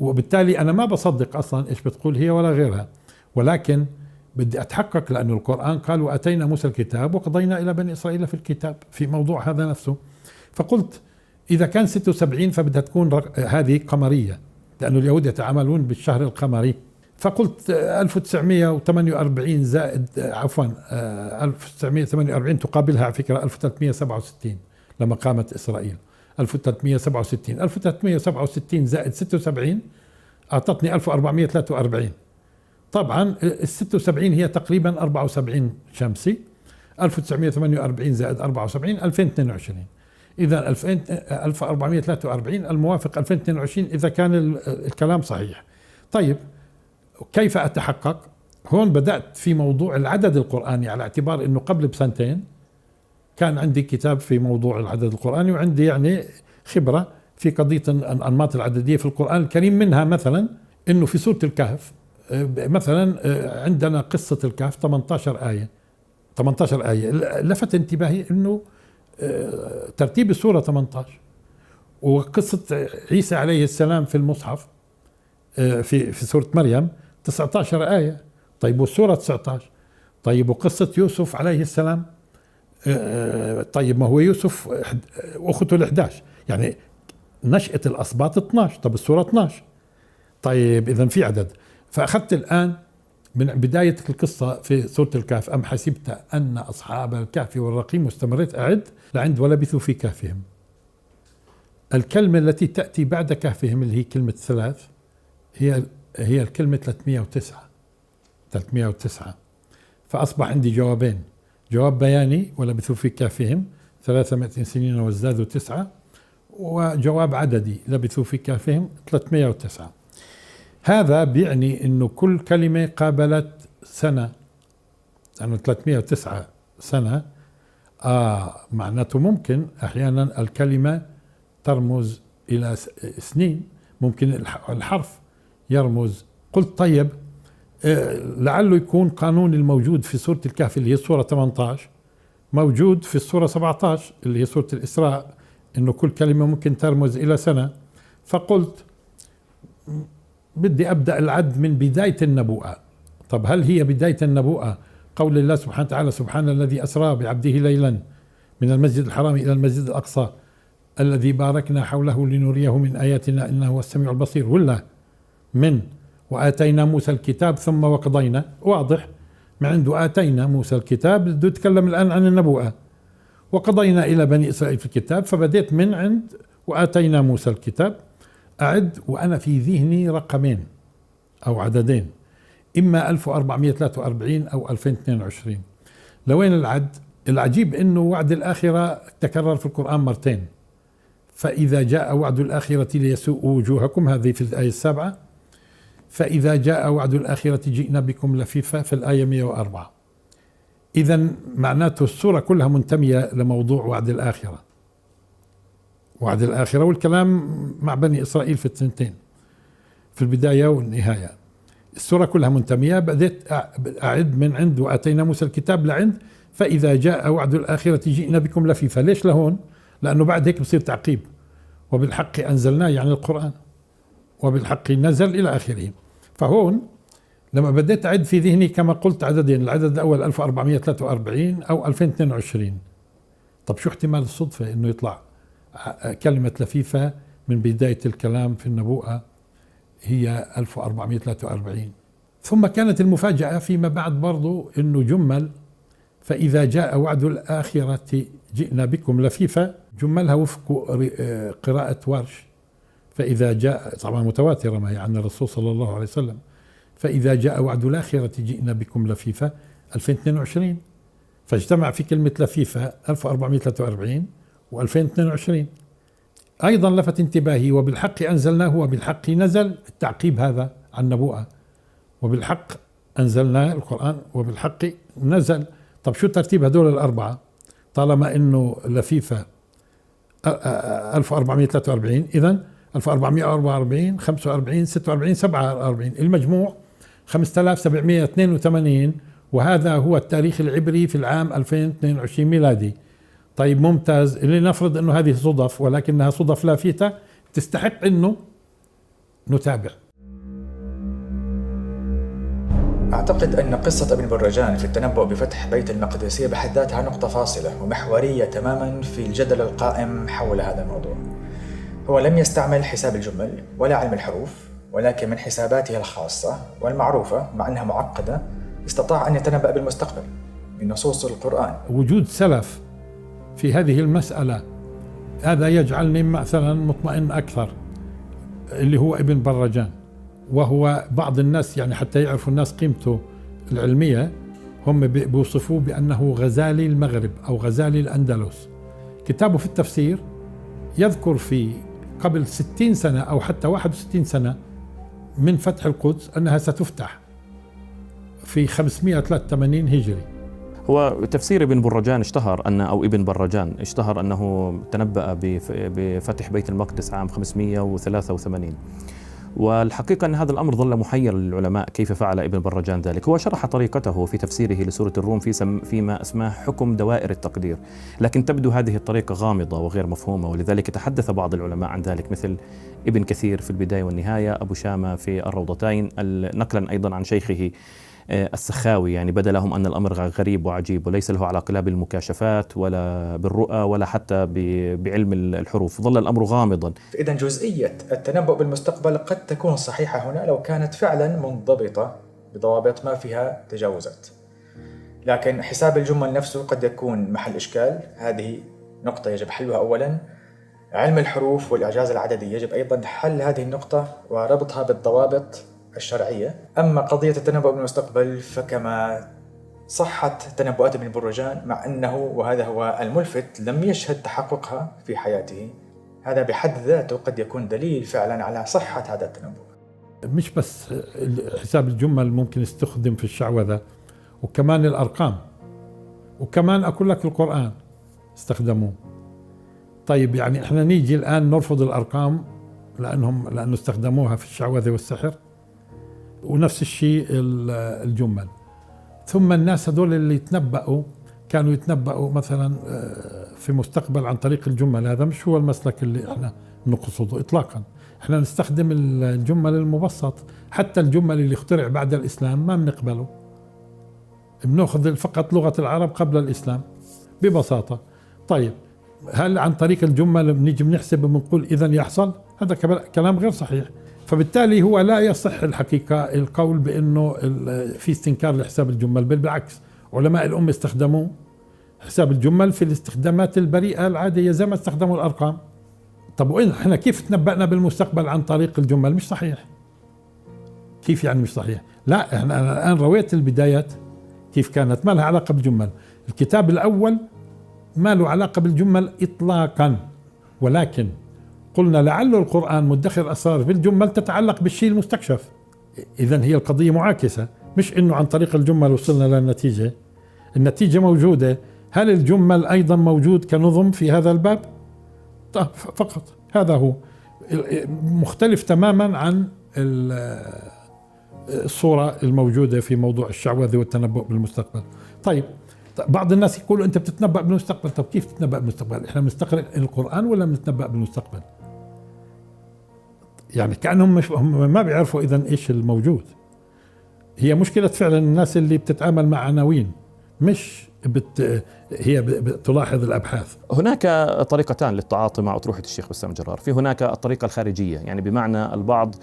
وبالتالي أنا ما بصدق أصلا إيش بتقول هي ولا غيرها، ولكن بدي أتحقق، لأن القرآن قال: وأتينا موسى الكتاب وقضينا إلى بني إسرائيل في الكتاب، في موضوع هذا نفسه. فقلت إذا كان 76 فبدها تكون هذه قمرية، لأن اليهود يتعاملون بالشهر القمري. فقلت 1948 زائد 1948 تقابلها على فكرة 1367 لما قامت إسرائيل. 1367 زائد 76 أعطتني 1443. طبعا ال 76 هي تقريبا 74 شمسي. 1948 زائد 74 2022. إذا 1443 الموافق 2022 إذا كان الكلام صحيح. طيب كيف أتحقق؟ هون بدأت في موضوع العدد القرآني، على اعتبار أنه قبل بسنتين كان عندي كتاب في موضوع العدد القرآني، وعندي يعني خبرة في قضية الأنماط العددية في القرآن الكريم. منها مثلا أنه في سورة الكهف مثلا عندنا قصة الكهف 18 آية. لفت انتباهي أنه ترتيب السورة 18، وقصة عيسى عليه السلام في المصحف في سورة مريم 19 آية. طيب والسورة 19. طيب وقصة يوسف عليه السلام، طيب ما هو يوسف أخته ال11، يعني نشأة الأسباط 12. طب السورة 12. طيب إذن في عدد. فأخذت الآن من بداية القصة في سورة الكهف: أم حسبت أن أصحاب الكهف والرقيم، واستمريت أعد لعند ولبثوا في كهفهم. الكلمة التي تأتي بعد كهفهم اللي هي كلمة 3 هي الكلمة 309. فأصبح عندي جوابين: جواب بياني ولبثوا في كهفهم 300 سنين وازدادوا 9، وجواب عددي لبثوا في كهفهم 309. هذا بيعني أنه كل كلمة قابلت سنة، يعني 309 سنة. معناته ممكن أحيانا الكلمة ترمز إلى سنين، ممكن الحرف يرمز. قلت طيب لعله يكون قانون الموجود في سورة الكهف اللي هي السورة 18 موجود في السورة 17 اللي هي سورة الإسراء، إنه كل كلمة ممكن ترمز إلى سنة. فقلت بدي أبدأ العد من بداية النبوءة. طب هل هي بداية النبوءة قول الله سبحانه وتعالى: سبحان الذي أسرى بعبده ليلا من المسجد الحرام إلى المسجد الأقصى الذي باركنا حوله لنريه من آياتنا إنه هو السميع البصير، ولا من وآتينا موسى الكتاب ثم وقضينا؟ واضح من عنده آتينا موسى الكتاب، بده يتكلم الآن عن النبوءة. وقضينا إلى بني إسرائيل في الكتاب، فبديت من عند وآتينا موسى الكتاب أعد وأنا في ذهني رقمين أو عددين، إما 1443 أو 2022. لوين العد؟ العجيب إنه وعد الآخرة تكرر في القرآن مرتين. فإذا جاء وعد الآخرة ليسوء وجوهكم، هذه في الآية 7. فإذا جاء وعد الآخرة جئنا بكم لفيفا في الآية 104. إذن معناته السورة كلها منتمية لموضوع وعد الآخرة، وعد الآخرة والكلام مع بني إسرائيل في الثنتين في البداية والنهاية. السورة كلها منتمية. بدأت أعد من عند وآتينا موسى الكتاب لعند فإذا جاء وعد الآخرة جئنا بكم لفيفا. ليش لهون؟ لأنه بعد هيك بصير تعقيب: وبالحق أنزلناه، يعني القرآن، وبالحق نزل إلى آخره. فهون لما بديت أعد في ذهني كما قلت عددين: العدد الأول 1443 أو 2022. طب شو احتمال الصدفة إنه يطلع كلمة لفيفة من بداية الكلام في النبوءة هي 1443؟ ثم كانت المفاجأة فيما بعد برضو أنه جمل فإذا جاء وعد الآخرة جئنا بكم لفيفا، جملها وفق قراءة ورش. فإذا جاء، طبعا متواترة ما هي عن الرسول صلى الله عليه وسلم، فإذا جاء وعد الآخرة جئنا بكم لفيفا 2022، فاجتمع في كلمة لفيفا 1443 و2022. أيضا لفت انتباهي وبالحق أنزلناه وبالحق نزل، التعقيب هذا عن نبوءة، وبالحق أنزلناه القرآن وبالحق نزل. طب شو ترتيب هدول الأربعة؟ طالما إنه لفيفا 1443 إذن 1444 45 46 47 المجموع 5782، وهذا هو التاريخ العبري في العام 2022 ميلادي. طيب ممتاز، لنفرض انه هذه صدف ولكنها صدف لافتة تستحق انه نتابع. أعتقد أن قصة ابن برجان في التنبؤ بفتح بيت المقدس هي بحد ذاتها نقطة فاصلة ومحورية تماما في الجدل القائم حول هذا الموضوع. هو لم يستعمل حساب الجمل ولا علم الحروف، ولكن من حساباته الخاصة والمعروفة مع أنها معقدة استطاع أن يتنبأ بالمستقبل من نصوص القرآن. وجود سلف في هذه المسألة هذا يجعلني مثلا مطمئن أكثر، اللي هو ابن برجان، وهو بعض الناس يعني حتى يعرفوا الناس قيمته العلمية هم بيوصفوه بأنه غزالي المغرب أو غزالي الأندلس. كتابه في التفسير يذكر في قبل 60 سنة أو حتى 61 سنة من فتح القدس أنها ستفتح في 583 هجري. هو تفسير ابن برجان اشتهر أو ابن برجان اشتهر أنه تنبأ بفتح بيت المقدس عام 583، والحقيقة أن هذا الأمر ظل محير للعلماء كيف فعل ابن برجان ذلك. هو شرح طريقته في تفسيره لسورة الروم فيما اسماه حكم دوائر التقدير، لكن تبدو هذه الطريقة غامضة وغير مفهومة، ولذلك تحدث بعض العلماء عن ذلك مثل ابن كثير في البداية والنهاية، أبو شامة في الروضتين، نقلا أيضا عن شيخه السخاوي، يعني بدا لهم أن الأمر غريب وعجيب وليس له علاقة لا بالمكاشفات ولا بالرؤى ولا حتى بعلم الحروف، ظل الأمر غامضا. إذن جزئية التنبؤ بالمستقبل قد تكون صحيحة هنا لو كانت فعلا منضبطة بضوابط ما فيها تجاوزات، لكن حساب الجمل نفسه قد يكون محل إشكال. هذه نقطة يجب حلها أولا. علم الحروف والإعجاز العددي يجب أيضا حل هذه النقطة وربطها بالضوابط الشرعية. أما قضية التنبؤ بالمستقبل فكما صحت تنبؤات ابن برجان، مع أنه وهذا هو الملفت لم يشهد تحققها في حياته، هذا بحد ذاته قد يكون دليل فعلا على صحة هذا التنبؤ. مش بس حساب الجمل ممكن يستخدم في الشعوذة، وكمان الأرقام، وكمان أقول لك القرآن استخدموه. طيب يعني احنا نيجي الآن نرفض الأرقام لأنه استخدموها في الشعوذة والسحر، ونفس الشيء الجمل. ثم الناس هذول اللي يتنبأوا كانوا يتنبأوا مثلا في مستقبل عن طريق الجمل. هذا مش هو المسلك اللي احنا نقصده اطلاقا. احنا نستخدم الجمل المبسط، حتى الجمل اللي اخترع بعد الاسلام ما بنقبله، بناخذ فقط لغة العرب قبل الاسلام ببساطة. طيب هل عن طريق الجمل بنيجي بنحسب وبنقول اذا يحصل؟ هذا كلام غير صحيح. فبالتالي هو لا يصح الحقيقة القول بأنه في استنكار لحساب الجمل، بل بالعكس علماء الأمة استخدموا حساب الجمل في الاستخدامات البريئة العادية زي ما استخدموا الأرقام. طب وين احنا كيف تنبأنا بالمستقبل عن طريق الجمل؟ مش صحيح. كيف يعني مش صحيح؟ لا احنا أنا الآن رويت البدايات كيف كانت، ما لها علاقة بالجمل. الكتاب الأول ما له علاقة بالجمل إطلاقا، ولكن قلنا لعل القرآن مدخر أسرار في الجمل تتعلق بالشيء المستكشف. إذن هي القضية معاكسة، مش إنه عن طريق الجمل وصلنا للنتيجة. النتيجة موجودة. هل الجمل أيضا موجود كنظم في هذا الباب؟ فقط هذا هو مختلف تماما عن الصورة الموجودة في موضوع الشعوذة والتنبؤ بالمستقبل. طيب بعض الناس يقولوا أنت بتتنبأ بالمستقبل. طب كيف تتنبأ بالمستقبل؟ إحنا بنستقرأ القرآن ولا بنتنبأ بالمستقبل؟ يعني كأنهم هم ما بيعرفوا إذن إيش الموجود. هي مشكلة فعلا الناس اللي بتتعامل مع عناوين مش تلاحظ الأبحاث. هناك طريقتان للتعاطي مع أطروحة الشيخ بسام جرار. في هناك الطريقة الخارجية، يعني بمعنى البعض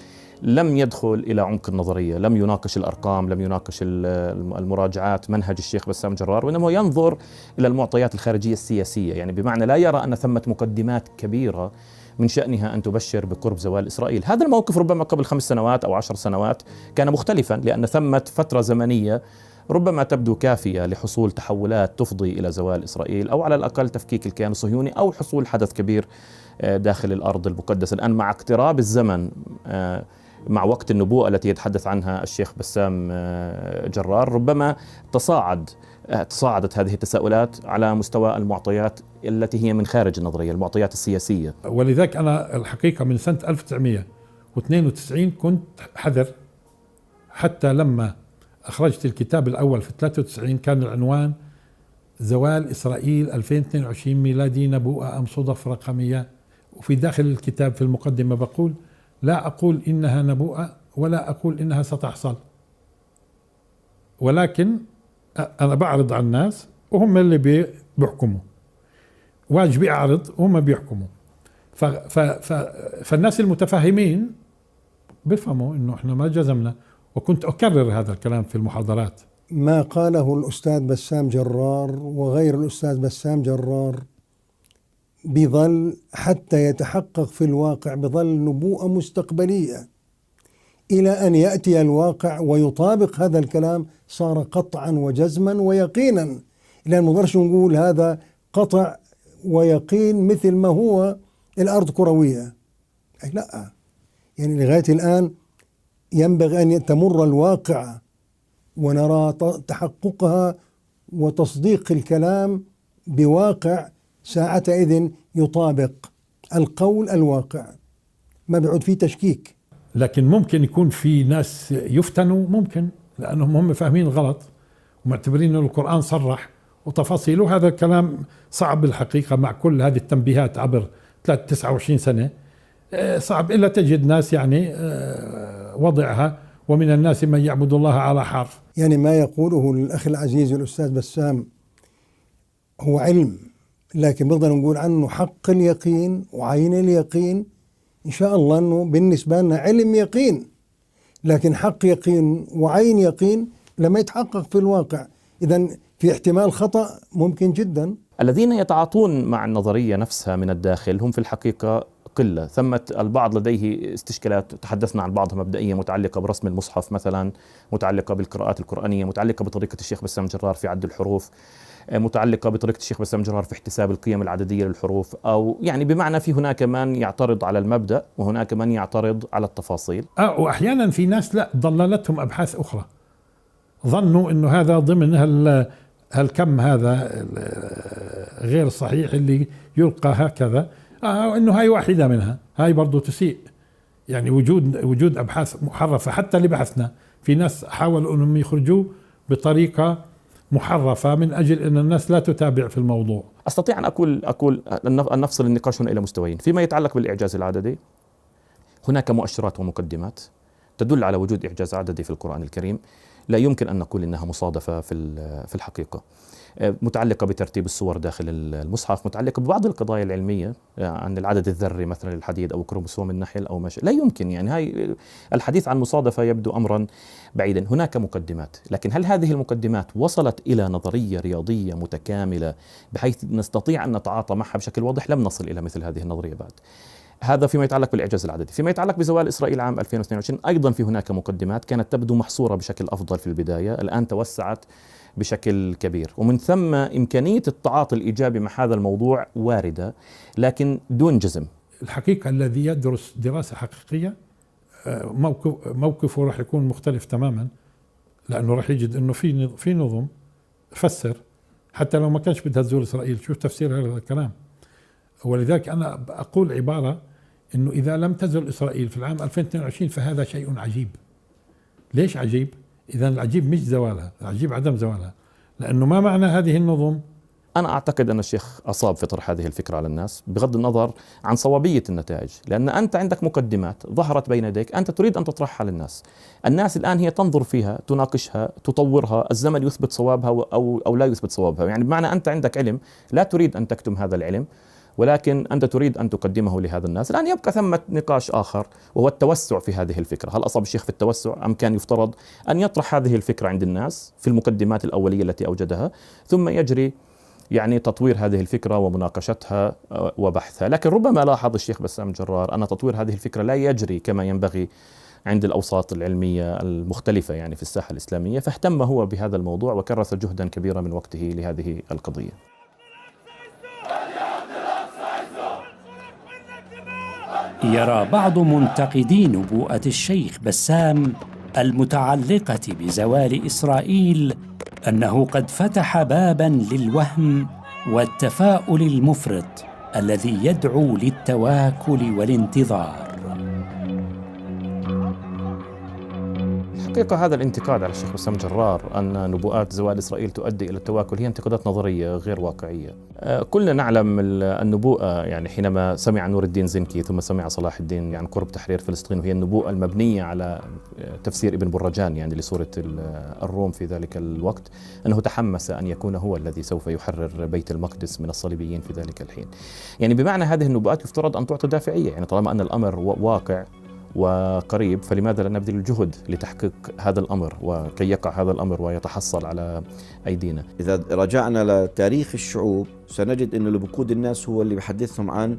لم يدخل إلى عمق النظرية، لم يناقش الأرقام، لم يناقش المراجعات، منهج الشيخ بسام جرار، وإنما ينظر إلى المعطيات الخارجية السياسية، يعني بمعنى لا يرى أن ثمة مقدمات كبيرة من شأنها أن تبشر بقرب زوال إسرائيل. هذا الموقف ربما قبل 5 سنوات أو 10 سنوات كان مختلفا، لأن ثمة فترة زمنية ربما تبدو كافية لحصول تحولات تفضي إلى زوال إسرائيل، أو على الأقل تفكيك الكيان الصهيوني، أو حصول حدث كبير داخل الأرض المقدسة. الآن مع اقتراب الزمن، مع وقت النبوءة التي يتحدث عنها الشيخ بسام جرار، ربما تصاعدت هذه التساؤلات على مستوى المعطيات التي هي من خارج النظرية، المعطيات السياسية. ولذلك أنا الحقيقة من سنة 1992 كنت حذر، حتى لما أخرجت الكتاب الأول في 93 كان العنوان زوال إسرائيل 2022 ميلادي، نبوءة أم صدف رقمية. وفي داخل الكتاب في المقدمة بقول لا أقول إنها نبوءة ولا أقول إنها ستحصل، ولكن أنا بعرض على الناس وهم اللي بيحكموا، واجبي أعرض وهم بيحكموا. فالناس المتفاهمين بيفهموا إنه إحنا ما جزمنا، وكنت أكرر هذا الكلام في المحاضرات. ما قاله الأستاذ بسام جرار وغير الأستاذ بسام جرار بظل حتى يتحقق في الواقع، بظل نبوءة مستقبلية إلى أن يأتي الواقع ويطابق هذا الكلام، صار قطعا وجزما ويقينا، لأن ما نقدرش نقول هذا قطع ويقين مثل ما هو الأرض كروية. لا، يعني لغاية الآن ينبغي أن تمر الواقع ونرى تحققها وتصديق الكلام بواقع ساعتئذ يطابق القول الواقع، ما بيعود فيه تشكيك. لكن ممكن يكون في ناس يفتنوا، ممكن لأنهم هم فاهمين غلط ومعتبرين أن القرآن صرح وتفاصيله. هذا الكلام صعب بالحقيقة مع كل هذه التنبيهات عبر 29 سنة، صعب إلا تجد ناس يعني وضعها، ومن الناس من يعبد الله على حرف. يعني ما يقوله الأخ العزيز الأستاذ بسام هو علم، لكن بنقدر نقول عنه حق اليقين وعين اليقين. إن شاء الله أنه بالنسبة لنا علم يقين، لكن حق يقين وعين يقين لما يتحقق في الواقع، إذن في احتمال خطأ ممكن جدا. الذين يتعاطون مع النظرية نفسها من الداخل هم في الحقيقة قلة. ثمة البعض لديه استشكالات تحدثنا عن بعضها مبدئية، متعلقة برسم المصحف مثلا، متعلقة بالقراءات القرآنية، متعلقة بطريقة الشيخ بسام جرار في عد الحروف، متعلقة بطريقة الشيخ بسام جرار في احتساب القيم العددية للحروف، أو يعني بمعنى في هناك من يعترض على المبدأ وهناك من يعترض على التفاصيل. وأحيانا في ناس لا ضللتهم أبحاث أخرى، ظنوا أنه هذا ضمن هالكم هذا غير صحيح اللي يلقى هكذا، انه هاي واحدة منها، هاي برضو تسيء. يعني وجود ابحاث محرفة، حتى اللي بحثنا في ناس حاولوا انهم يخرجوه بطريقة محرفة من اجل ان الناس لا تتابع في الموضوع. استطيع ان اقول ان نفصل النقاش هنا الى مستويين. فيما يتعلق بالاعجاز العددي، هناك مؤشرات ومقدمات تدل على وجود اعجاز عددي في القرآن الكريم، لا يمكن ان نقول انها مصادفة في الحقيقة. متعلقة بترتيب الصور داخل المصحف، متعلقة ببعض القضايا العلمية عن العدد الذري مثلا للحديد أو كروموسوم النحل أو لا يمكن، يعني هاي الحديث عن مصادفة يبدو أمرا بعيدا. هناك مقدمات، لكن هل هذه المقدمات وصلت إلى نظرية رياضية متكاملة بحيث نستطيع أن نتعاطى معها بشكل واضح؟ لم نصل إلى مثل هذه النظرية بعد. هذا فيما يتعلق بالإعجاز العددي. فيما يتعلق بزوال إسرائيل عام 2022 أيضا في هناك مقدمات كانت تبدو محصورة بشكل أفضل في البداية، الآن توسعت بشكل كبير، ومن ثم إمكانية التعاطي الإيجابي مع هذا الموضوع واردة لكن دون جزم. الحقيقة الذي يدرس دراسة حقيقية موقفه راح يكون مختلف تماما، لأنه راح يجد أنه في نظم فسر حتى لو ما كانش بدها تزور إسرائيل، شو تفسير هذا الكلام. ولذلك أنا أقول عبارة أنه إذا لم تزل إسرائيل في العام 2022 فهذا شيء عجيب. ليش عجيب؟ إذا العجيب مش زوالها، العجيب عدم زوالها، لأنه ما معنى هذه النظم أنا أعتقد أن الشيخ أصاب في طرح هذه الفكرة على الناس بغض النظر عن صوابية النتائج، لأن أنت عندك مقدمات ظهرت بين يديك أنت تريد أن تطرحها للناس. الناس الآن هي تنظر فيها، تناقشها، تطورها، الزمن يثبت صوابها أو لا يثبت صوابها. يعني بمعنى أنت عندك علم لا تريد أن تكتم هذا العلم، ولكن أنت تريد أن تقدمه لهذا الناس. الآن يبقى ثمة نقاش آخر وهو التوسع في هذه الفكرة. هل أصاب الشيخ في التوسع أم كان يفترض أن يطرح هذه الفكرة عند الناس في المقدمات الأولية التي أوجدها، ثم يجري يعني تطوير هذه الفكرة ومناقشتها وبحثها. لكن ربما لاحظ الشيخ بسام جرار أن تطوير هذه الفكرة لا يجري كما ينبغي عند الأوساط العلمية المختلفة يعني في الساحة الإسلامية، فاهتم هو بهذا الموضوع وكرس جهدا كبيرا من وقته لهذه القضية. يرى بعض منتقدي نبوءة الشيخ بسام المتعلقة بزوال إسرائيل أنه قد فتح باباً للوهم والتفاؤل المفرط الذي يدعو للتواكل والانتظار. حقيقة هذا الانتقاد على الشيخ بسام جرار أن نبوءات زوال إسرائيل تؤدي إلى التواكل هي انتقادات نظرية غير واقعية. كلنا نعلم النبوءة، يعني حينما سمع نور الدين زنكي ثم سمع صلاح الدين عن قرب تحرير فلسطين، وهي النبوءة المبنية على تفسير ابن برجان يعني لسورة الروم في ذلك الوقت، أنه تحمس أن يكون هو الذي سوف يحرر بيت المقدس من الصليبيين في ذلك الحين. يعني بمعنى هذه النبوءات يفترض أن تعطي دافعية، يعني طالما أن الأمر واقع وقريب فلماذا لا نبذل الجهد لتحقيق هذا الأمر وكي يقع هذا الأمر ويتحصل على أيدينا. إذا رجعنا لتاريخ الشعوب سنجد أن اللي بقود الناس هو اللي بيحدثهم عن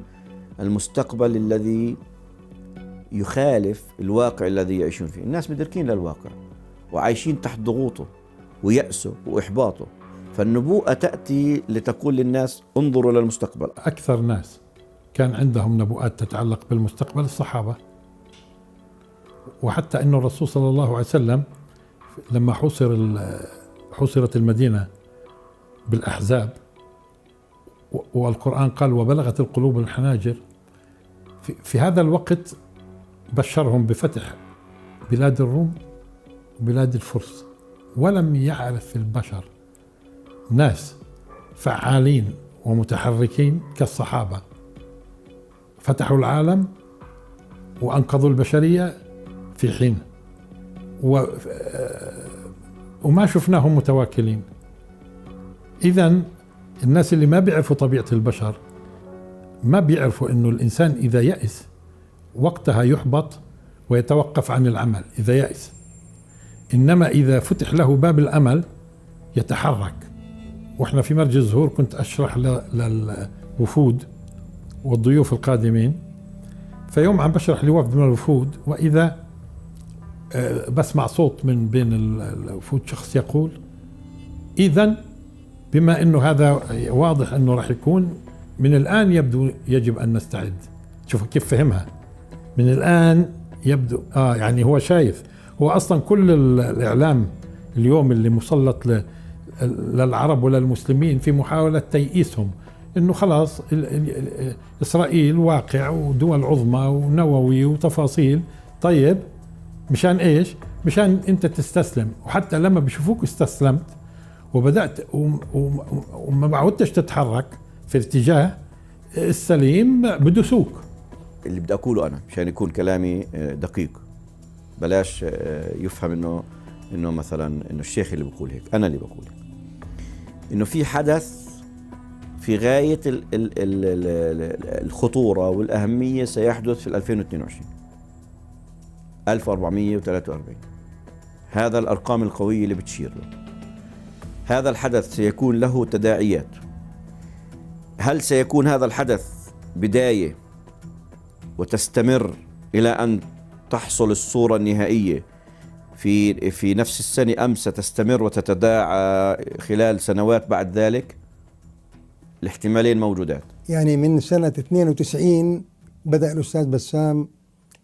المستقبل الذي يخالف الواقع الذي يعيشون فيه. الناس مدركين للواقع وعايشين تحت ضغوطه ويأسه وإحباطه، فالنبوءة تأتي لتقول للناس انظروا للمستقبل. أكثر ناس كان عندهم نبوءات تتعلق بالمستقبل الصحابة، وحتى أن الرسول صلى الله عليه وسلم لما حصرت المدينة بالأحزاب والقرآن قال وبلغت القلوب الحناجر، في هذا الوقت بشرهم بفتح بلاد الروم وبلاد الفرس، ولم يعرف البشر ناس فعالين ومتحركين كالصحابة فتحوا العالم وأنقذوا البشرية في حين، وما شفناهم متواكلين. إذن الناس اللي ما بيعرفوا طبيعة البشر ما بيعرفوا إنه الإنسان إذا يأس وقتها يحبط ويتوقف عن العمل إذا يأس، إنما إذا فتح له باب الأمل يتحرك. وإحنا في مرج الزهور كنت أشرح للوفود والضيوف القادمين، فيوم عم بشرح لوفد من الوفود وإذا بسمع صوت من بين الوفود شخص يقول إذن بما أنه هذا واضح أنه راح يكون من الآن يبدو يجب أن نستعد. شوف كيف فهمها من الآن يبدو يعني هو شايف، هو أصلا كل الإعلام اليوم اللي مسلط للعرب وللمسلمين في محاولة تيئيسهم إنه خلاص إسرائيل واقع ودول عظمى ونووي وتفاصيل. طيب مشان إيش؟ مشان أنت تستسلم، وحتى لما بيشوفوك استسلمت وبدأت وما عودتش تتحرك في الاتجاه السليم بدسوك. اللي بدي أقوله أنا مشان يكون كلامي دقيق، بلاش يفهم إنه مثلا إنه الشيخ اللي بقول هيك، أنا اللي بقول هيك. إنه في حدث في غاية الخطورة والأهمية سيحدث في 2022 1443. هذا الأرقام القوية اللي بتشير له. هذا الحدث سيكون له تداعيات. هل سيكون هذا الحدث بداية وتستمر إلى أن تحصل الصورة النهائية في نفس السنة أم ستستمر وتتداعى خلال سنوات بعد ذلك؟ الاحتمالين موجودات. يعني من سنة 92 بدأ الأستاذ بسام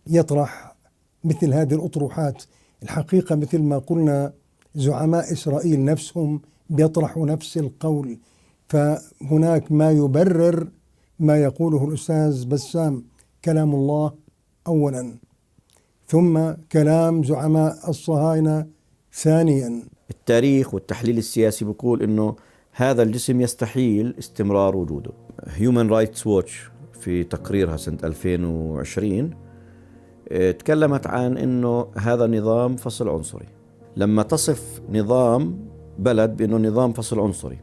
يطرح مثل هذه الأطروحات. الحقيقة مثل ما قلنا زعماء إسرائيل نفسهم بيطرحوا نفس القول، فهناك ما يبرر ما يقوله الأستاذ بسام، كلام الله أولا ثم كلام زعماء الصهاينة ثانيا. التاريخ والتحليل السياسي بيقول إنه هذا الجسم يستحيل استمرار وجوده. Human Rights Watch في تقريرها سنة 2020 تكلمت عن أنه هذا نظام فصل عنصري. لما تصف نظام بلد بأنه نظام فصل عنصري،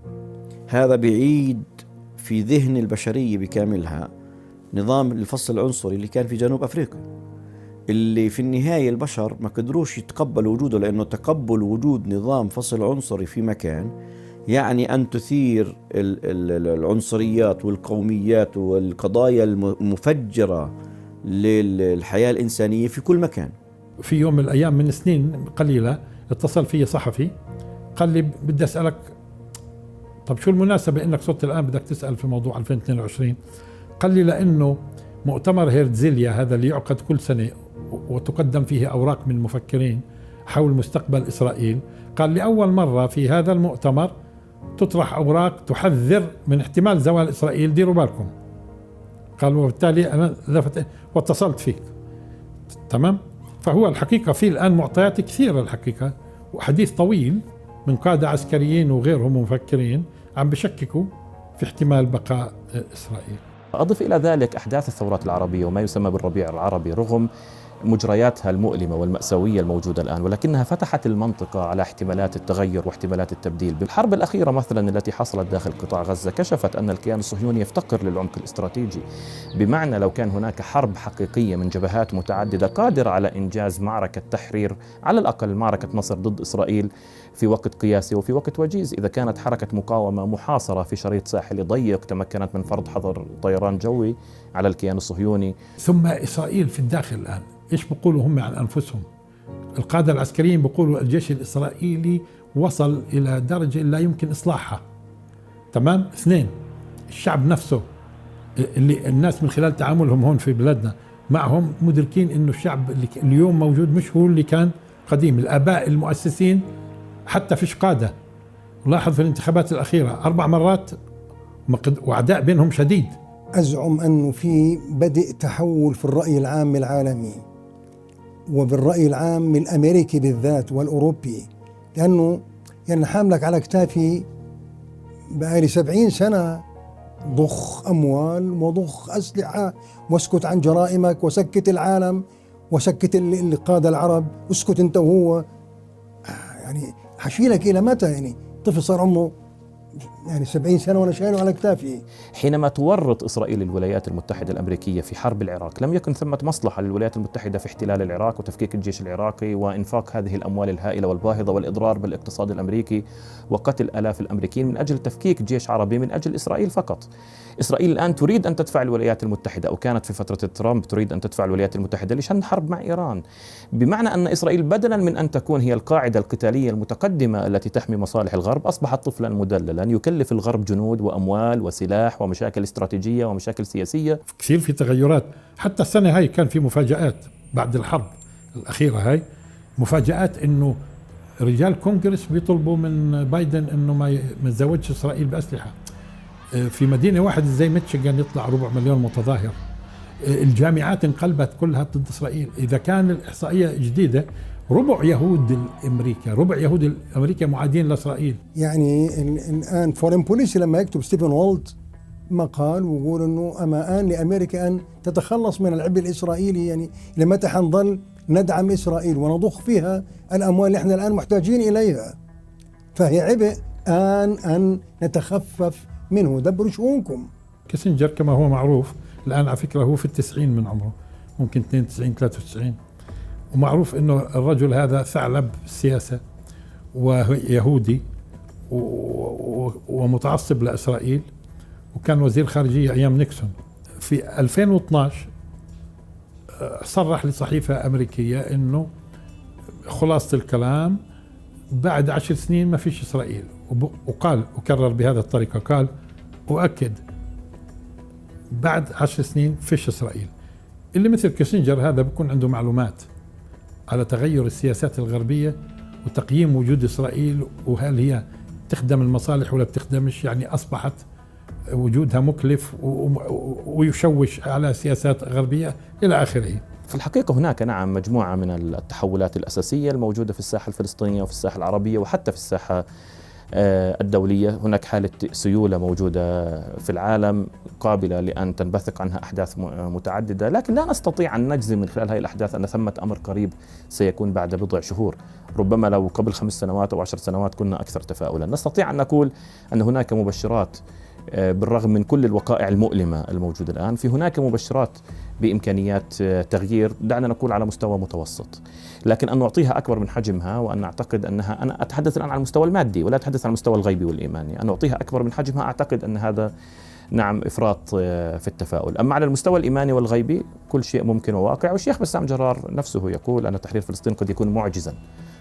هذا بيعيد في ذهن البشرية بكاملها نظام الفصل العنصري اللي كان في جنوب أفريقيا، اللي في النهاية البشر ما قدروش يتقبلوا وجوده، لأنه تقبل وجود نظام فصل عنصري في مكان يعني أن تثير العنصريات والقوميات والقضايا المفجرة للحياة الإنسانية في كل مكان. في يوم من الأيام من سنين قليلة اتصل في صحفي قال لي بدي أسألك، طب شو المناسبة إنك صرت الآن بدك تسأل في موضوع 2022؟ قال لي لأنه مؤتمر هيرتزليا هذا اللي يعقد كل سنة وتقدم فيه أوراق من مفكرين حول مستقبل إسرائيل، قال لي أول مرة في هذا المؤتمر تطرح أوراق تحذر من احتمال زوال إسرائيل، ديروا بالكم. قال وبالتالي أنا لفت واتصلت فيك. تمام؟ فهو الحقيقة في الآن معطيات كثيرة الحقيقة، وحديث طويل من قادة عسكريين وغيرهم مفكرين عم بشككوا في احتمال بقاء إسرائيل. أضف إلى ذلك أحداث الثورات العربية وما يسمى بالربيع العربي رغم مجرياتها المؤلمة والمأساوية الموجودة الآن، ولكنها فتحت المنطقة على احتمالات التغير واحتمالات التبديل. بالحرب الأخيرة مثلا التي حصلت داخل قطاع غزة كشفت أن الكيان الصهيوني يفتقر للعمق الاستراتيجي، بمعنى لو كان هناك حرب حقيقية من جبهات متعددة قادرة على إنجاز معركة تحرير، على الأقل معركة نصر ضد إسرائيل في وقت قياسي وفي وقت وجيز. إذا كانت حركة مقاومة محاصرة في شريط ساحلي ضيق تمكنت من فرض حظر طيران جوي على الكيان الصهيوني. ثم إسرائيل في الداخل الآن إيش بيقولوا هم عن أنفسهم؟ القادة العسكريين بيقولوا الجيش الإسرائيلي وصل إلى درجة لا يمكن إصلاحها. تمام؟ اثنين، الشعب نفسه اللي الناس من خلال تعاملهم هون في بلادنا معهم مدركين إنه الشعب اللي اليوم موجود مش هو اللي كان قديم. الآباء المؤسسين حتى فيش قادة. لاحظ في الانتخابات الأخيرة 4 مرات وعداء بينهم شديد. أزعم أنه في بدء تحول في الرأي العام العالمي وبالرأي العام الأمريكي بالذات والأوروبي، لأنه يعني حاملك على كتافي بقالي 70 سنة ضخ أموال وضخ أسلحة واسكت عن جرائمك وسكت العالم وسكت القادة العرب، اسكت أنت وهو. يعني حشيلك إلى متى؟ يعني طفل صار عمره يعني 70 سنة وأنا شايله على كتافي. حينما تورط إسرائيل الولايات المتحدة الأمريكية في حرب العراق لم يكن ثمة مصلحة للولايات المتحدة في احتلال العراق وتفكيك الجيش العراقي وإنفاق هذه الأموال الهائلة والباهظة والإضرار بالاقتصاد الأمريكي وقتل آلاف الأمريكيين من أجل تفكيك جيش عربي من أجل إسرائيل فقط. إسرائيل الآن تريد أن تدفع الولايات المتحدة، أو كانت في فترة ترامب تريد أن تدفع الولايات المتحدة لشن حرب مع إيران، بمعنى أن إسرائيل بدلا من أن تكون هي القاعدة القتالية المتقدمة التي تحمي مصالح الغرب أصبحت طفلا مدللا يكلف الغرب جنود وأموال وسلاح ومشاكل استراتيجية ومشاكل سياسية. كثير في تغيرات. حتى السنة هاي كان في مفاجآت بعد الحرب الأخيرة هاي، مفاجآت إنه رجال كونغرس بيطلبوا من بايدن إنه ما يزودش إسرائيل بأسلحة. في مدينة واحدة زي ميشيغان يطلع 400,000 متظاهر. الجامعات انقلبت كلها ضد إسرائيل. إذا كان الإحصائية جديدة ربع يهود أمريكا معادين لإسرائيل. يعني الآن فورين بوليسي لما يكتب ستيفن والت مقال ويقول إنه أما آن لأمريكا أن تتخلص من العبء الإسرائيلي، يعني لمتى حنظل ندعم إسرائيل ونضخ فيها الأموال اللي احنا الآن محتاجين إليها؟ فهي عبء أن نتخفف منه. دبروا شؤونكم. كيسنجر كما هو معروف الآن على فكرة هو في 90 من عمره، ممكن 92 93، ومعروف إنه الرجل هذا ثعلب السياسة ويهودي ومتعصب لإسرائيل، وكان وزير خارجية أيام نيكسون. في 2012 صرح لصحيفة أمريكية إنه خلاصة الكلام بعد 10 سنين ما فيش إسرائيل، وقال وكرر بهذا الطريقة، قال أؤكد بعد 10 سنين فيش إسرائيل. اللي مثل كيسنجر هذا بيكون عنده معلومات على تغير السياسات الغربية وتقييم وجود إسرائيل وهل هي تخدم المصالح ولا بتخدمش، يعني أصبحت وجودها مكلف ويشوش على سياسات غربية إلى آخره. في الحقيقة هناك نعم مجموعة من التحولات الأساسية الموجودة في الساحة الفلسطينية وفي الساحة العربية وحتى في الساحة الدولية. هناك حالة سيولة موجودة في العالم قابلة لأن تنبثق عنها أحداث متعددة، لكن لا نستطيع أن نجزم من خلال هذه الأحداث أن ثمة أمر قريب سيكون بعد بضع شهور. ربما لو قبل 5 سنوات أو 10 سنوات كنا أكثر تفاؤلا. نستطيع أن نقول أن هناك مبشرات بالرغم من كل الوقائع المؤلمة الموجودة الآن، في هناك مبشرات بإمكانيات تغيير، دعنا نقول على مستوى متوسط، لكن أن نعطيها أكبر من حجمها وأن نعتقد أنها، أنا أتحدث الآن عن المستوى المادي ولا أتحدث عن المستوى الغيبي والإيماني، أن نعطيها أكبر من حجمها أعتقد أن هذا نعم إفراط في التفاؤل. أما على المستوى الإيماني والغيبي كل شيء ممكن وواقع، والشيخ بسام جرار نفسه يقول أن تحرير فلسطين قد يكون معجزا،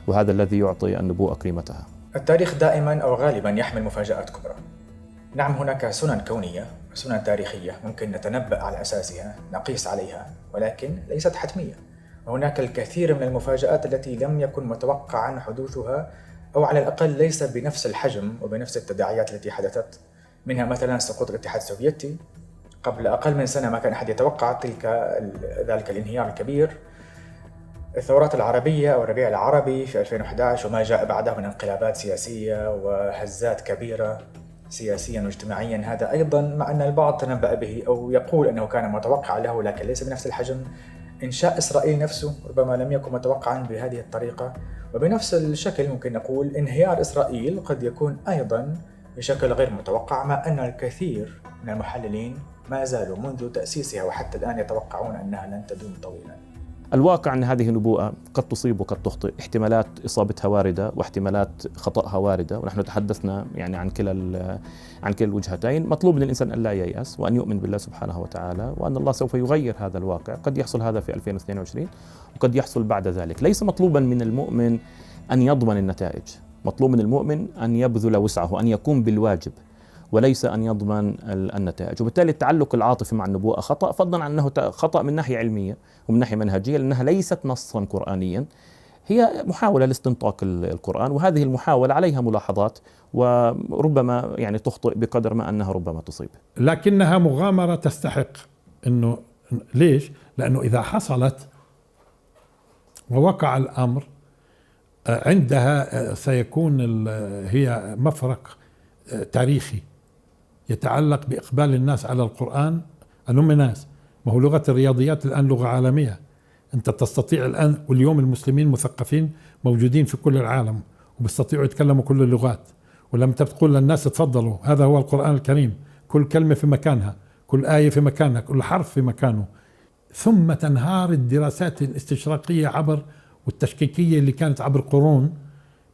وهذا الذي يعطي النبوءة قيمتها. التاريخ دائما أو غالبا يحمل مفاجآت كبرى. نعم هناك سنن كونية، سنن تاريخية ممكن نتنبأ على أساسها، نقيس عليها، ولكن ليست حتمية. وهناك الكثير من المفاجآت التي لم يكن متوقعا حدوثها، أو على الأقل ليس بنفس الحجم وبنفس التداعيات التي حدثت. منها مثلا سقوط الاتحاد السوفيتي قبل أقل من سنة، ما كان أحد يتوقع ذلك الانهيار الكبير. الثورات العربية أو الربيع العربي في 2011 وما جاء بعدها من انقلابات سياسية وهزات كبيرة سياسيا واجتماعيا، هذا أيضا مع أن البعض تنبأ به أو يقول أنه كان متوقع له لكن ليس بنفس الحجم. إنشاء إسرائيل نفسه ربما لم يكن متوقعا بهذه الطريقة، وبنفس الشكل ممكن نقول انهيار إسرائيل قد يكون أيضا بشكل غير متوقع، مع أن الكثير من المحللين ما زالوا منذ تأسيسها وحتى الآن يتوقعون أنها لن تدوم طويلا. الواقع أن هذه النبوءة قد تصيب وقد تخطئ، احتمالات إصابتها واردة واحتمالات خطأها واردة، ونحن تحدثنا يعني عن كلا الوجهتين. مطلوب من الإنسان أن لا ييأس وأن يؤمن بالله سبحانه وتعالى، وأن الله سوف يغير هذا الواقع. قد يحصل هذا في 2022 وقد يحصل بعد ذلك. ليس مطلوبا من المؤمن أن يضمن النتائج، مطلوب من المؤمن أن يبذل وسعه، أن يقوم بالواجب، وليس أن يضمن النتائج. وبالتالي التعلق العاطفي مع النبوءة خطأ، فضلا عن أنه خطأ من ناحية علمية ومن ناحية منهجية، لأنها ليست نصا قرآنيا، هي محاولة لاستنطاق القرآن، وهذه المحاولة عليها ملاحظات وربما يعني تخطئ بقدر ما أنها ربما تصيب. لكنها مغامرة تستحق إنه ليش؟ لأنه إذا حصلت ووقع الأمر عندها سيكون هي مفرق تاريخي يتعلق بإقبال الناس على القرآن. أنهم ناس، ما هو لغة الرياضيات الآن لغة عالمية، أنت تستطيع الآن، واليوم المسلمين مثقفين موجودين في كل العالم وبيستطيعوا يتكلموا كل اللغات، ولما تقول للناس تفضلوا هذا هو القرآن الكريم، كل كلمة في مكانها، كل آية في مكانها، كل حرف في مكانه، ثم تنهار الدراسات الاستشراقية عبر والتشكيكية اللي كانت عبر قرون،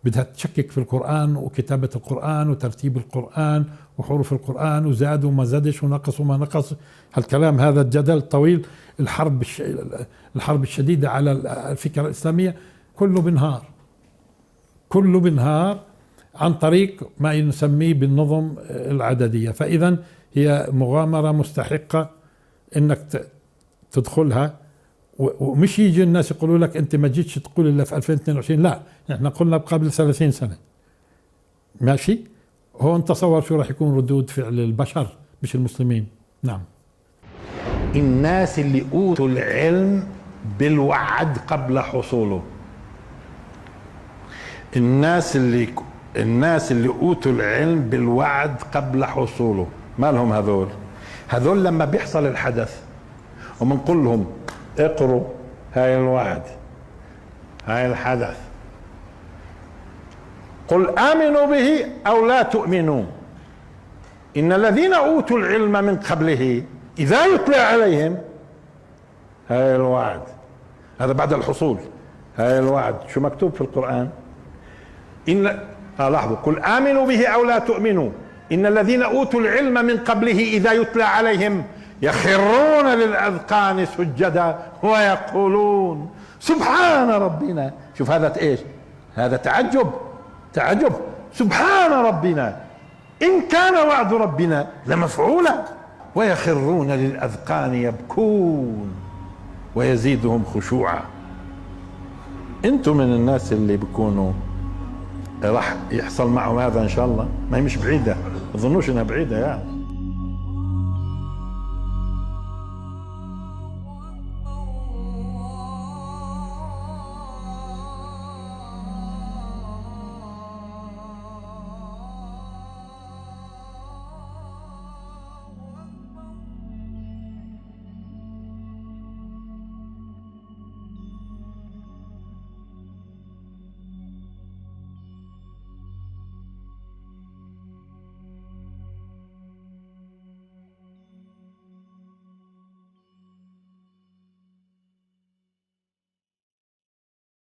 بدها تشكك في القرآن وكتابة القرآن وترتيب القرآن وحروف القرآن، وزاد وما زادش ونقص وما نقص، هالكلام هذا الجدل طويل، الحرب الشديدة على الفكرة الإسلامية، كله بنهار عن طريق ما نسميه بالنظم العددية. فإذا هي مغامرة مستحقة إنك تدخلها، ومش يجي الناس يقولوا لك أنت ما جيتش تقول إلا في 2022، لا إحنا قلنا قبل 30 سنة ماشي. هو تصور شو راح يكون ردود فعل البشر مش المسلمين. نعم، الناس اللي أوتوا العلم بالوعد قبل حصوله، الناس اللي أوتوا العلم بالوعد قبل حصوله، ما لهم هذول لما بيحصل الحدث ومنقول لهم اقروا هاي الوعد، هاي الحدث، قل آمنوا به أو لا تؤمنوا، إن الذين أوتوا العلم من قبله إذا يتلى عليهم هاي الوعد، هذا بعد الحصول، هاي الوعد شو مكتوب في القرآن؟ لاحظوا، قل آمنوا به أو لا تؤمنوا، إن الذين أوتوا العلم من قبله إذا يتلى عليهم يخرون للأذقان سجدا ويقولون سبحان ربنا. شوف هذا ايش؟ هذا تعجب، سبحان ربنا إن كان وعد ربنا لمفعولا، ويخرون للأذقان يبكون ويزيدهم خشوعا. انتم من الناس اللي بيكونوا راح يحصل معهم هذا ان شاء الله، ما هي مش بعيدة، ما تظنوش انها بعيدة يعني.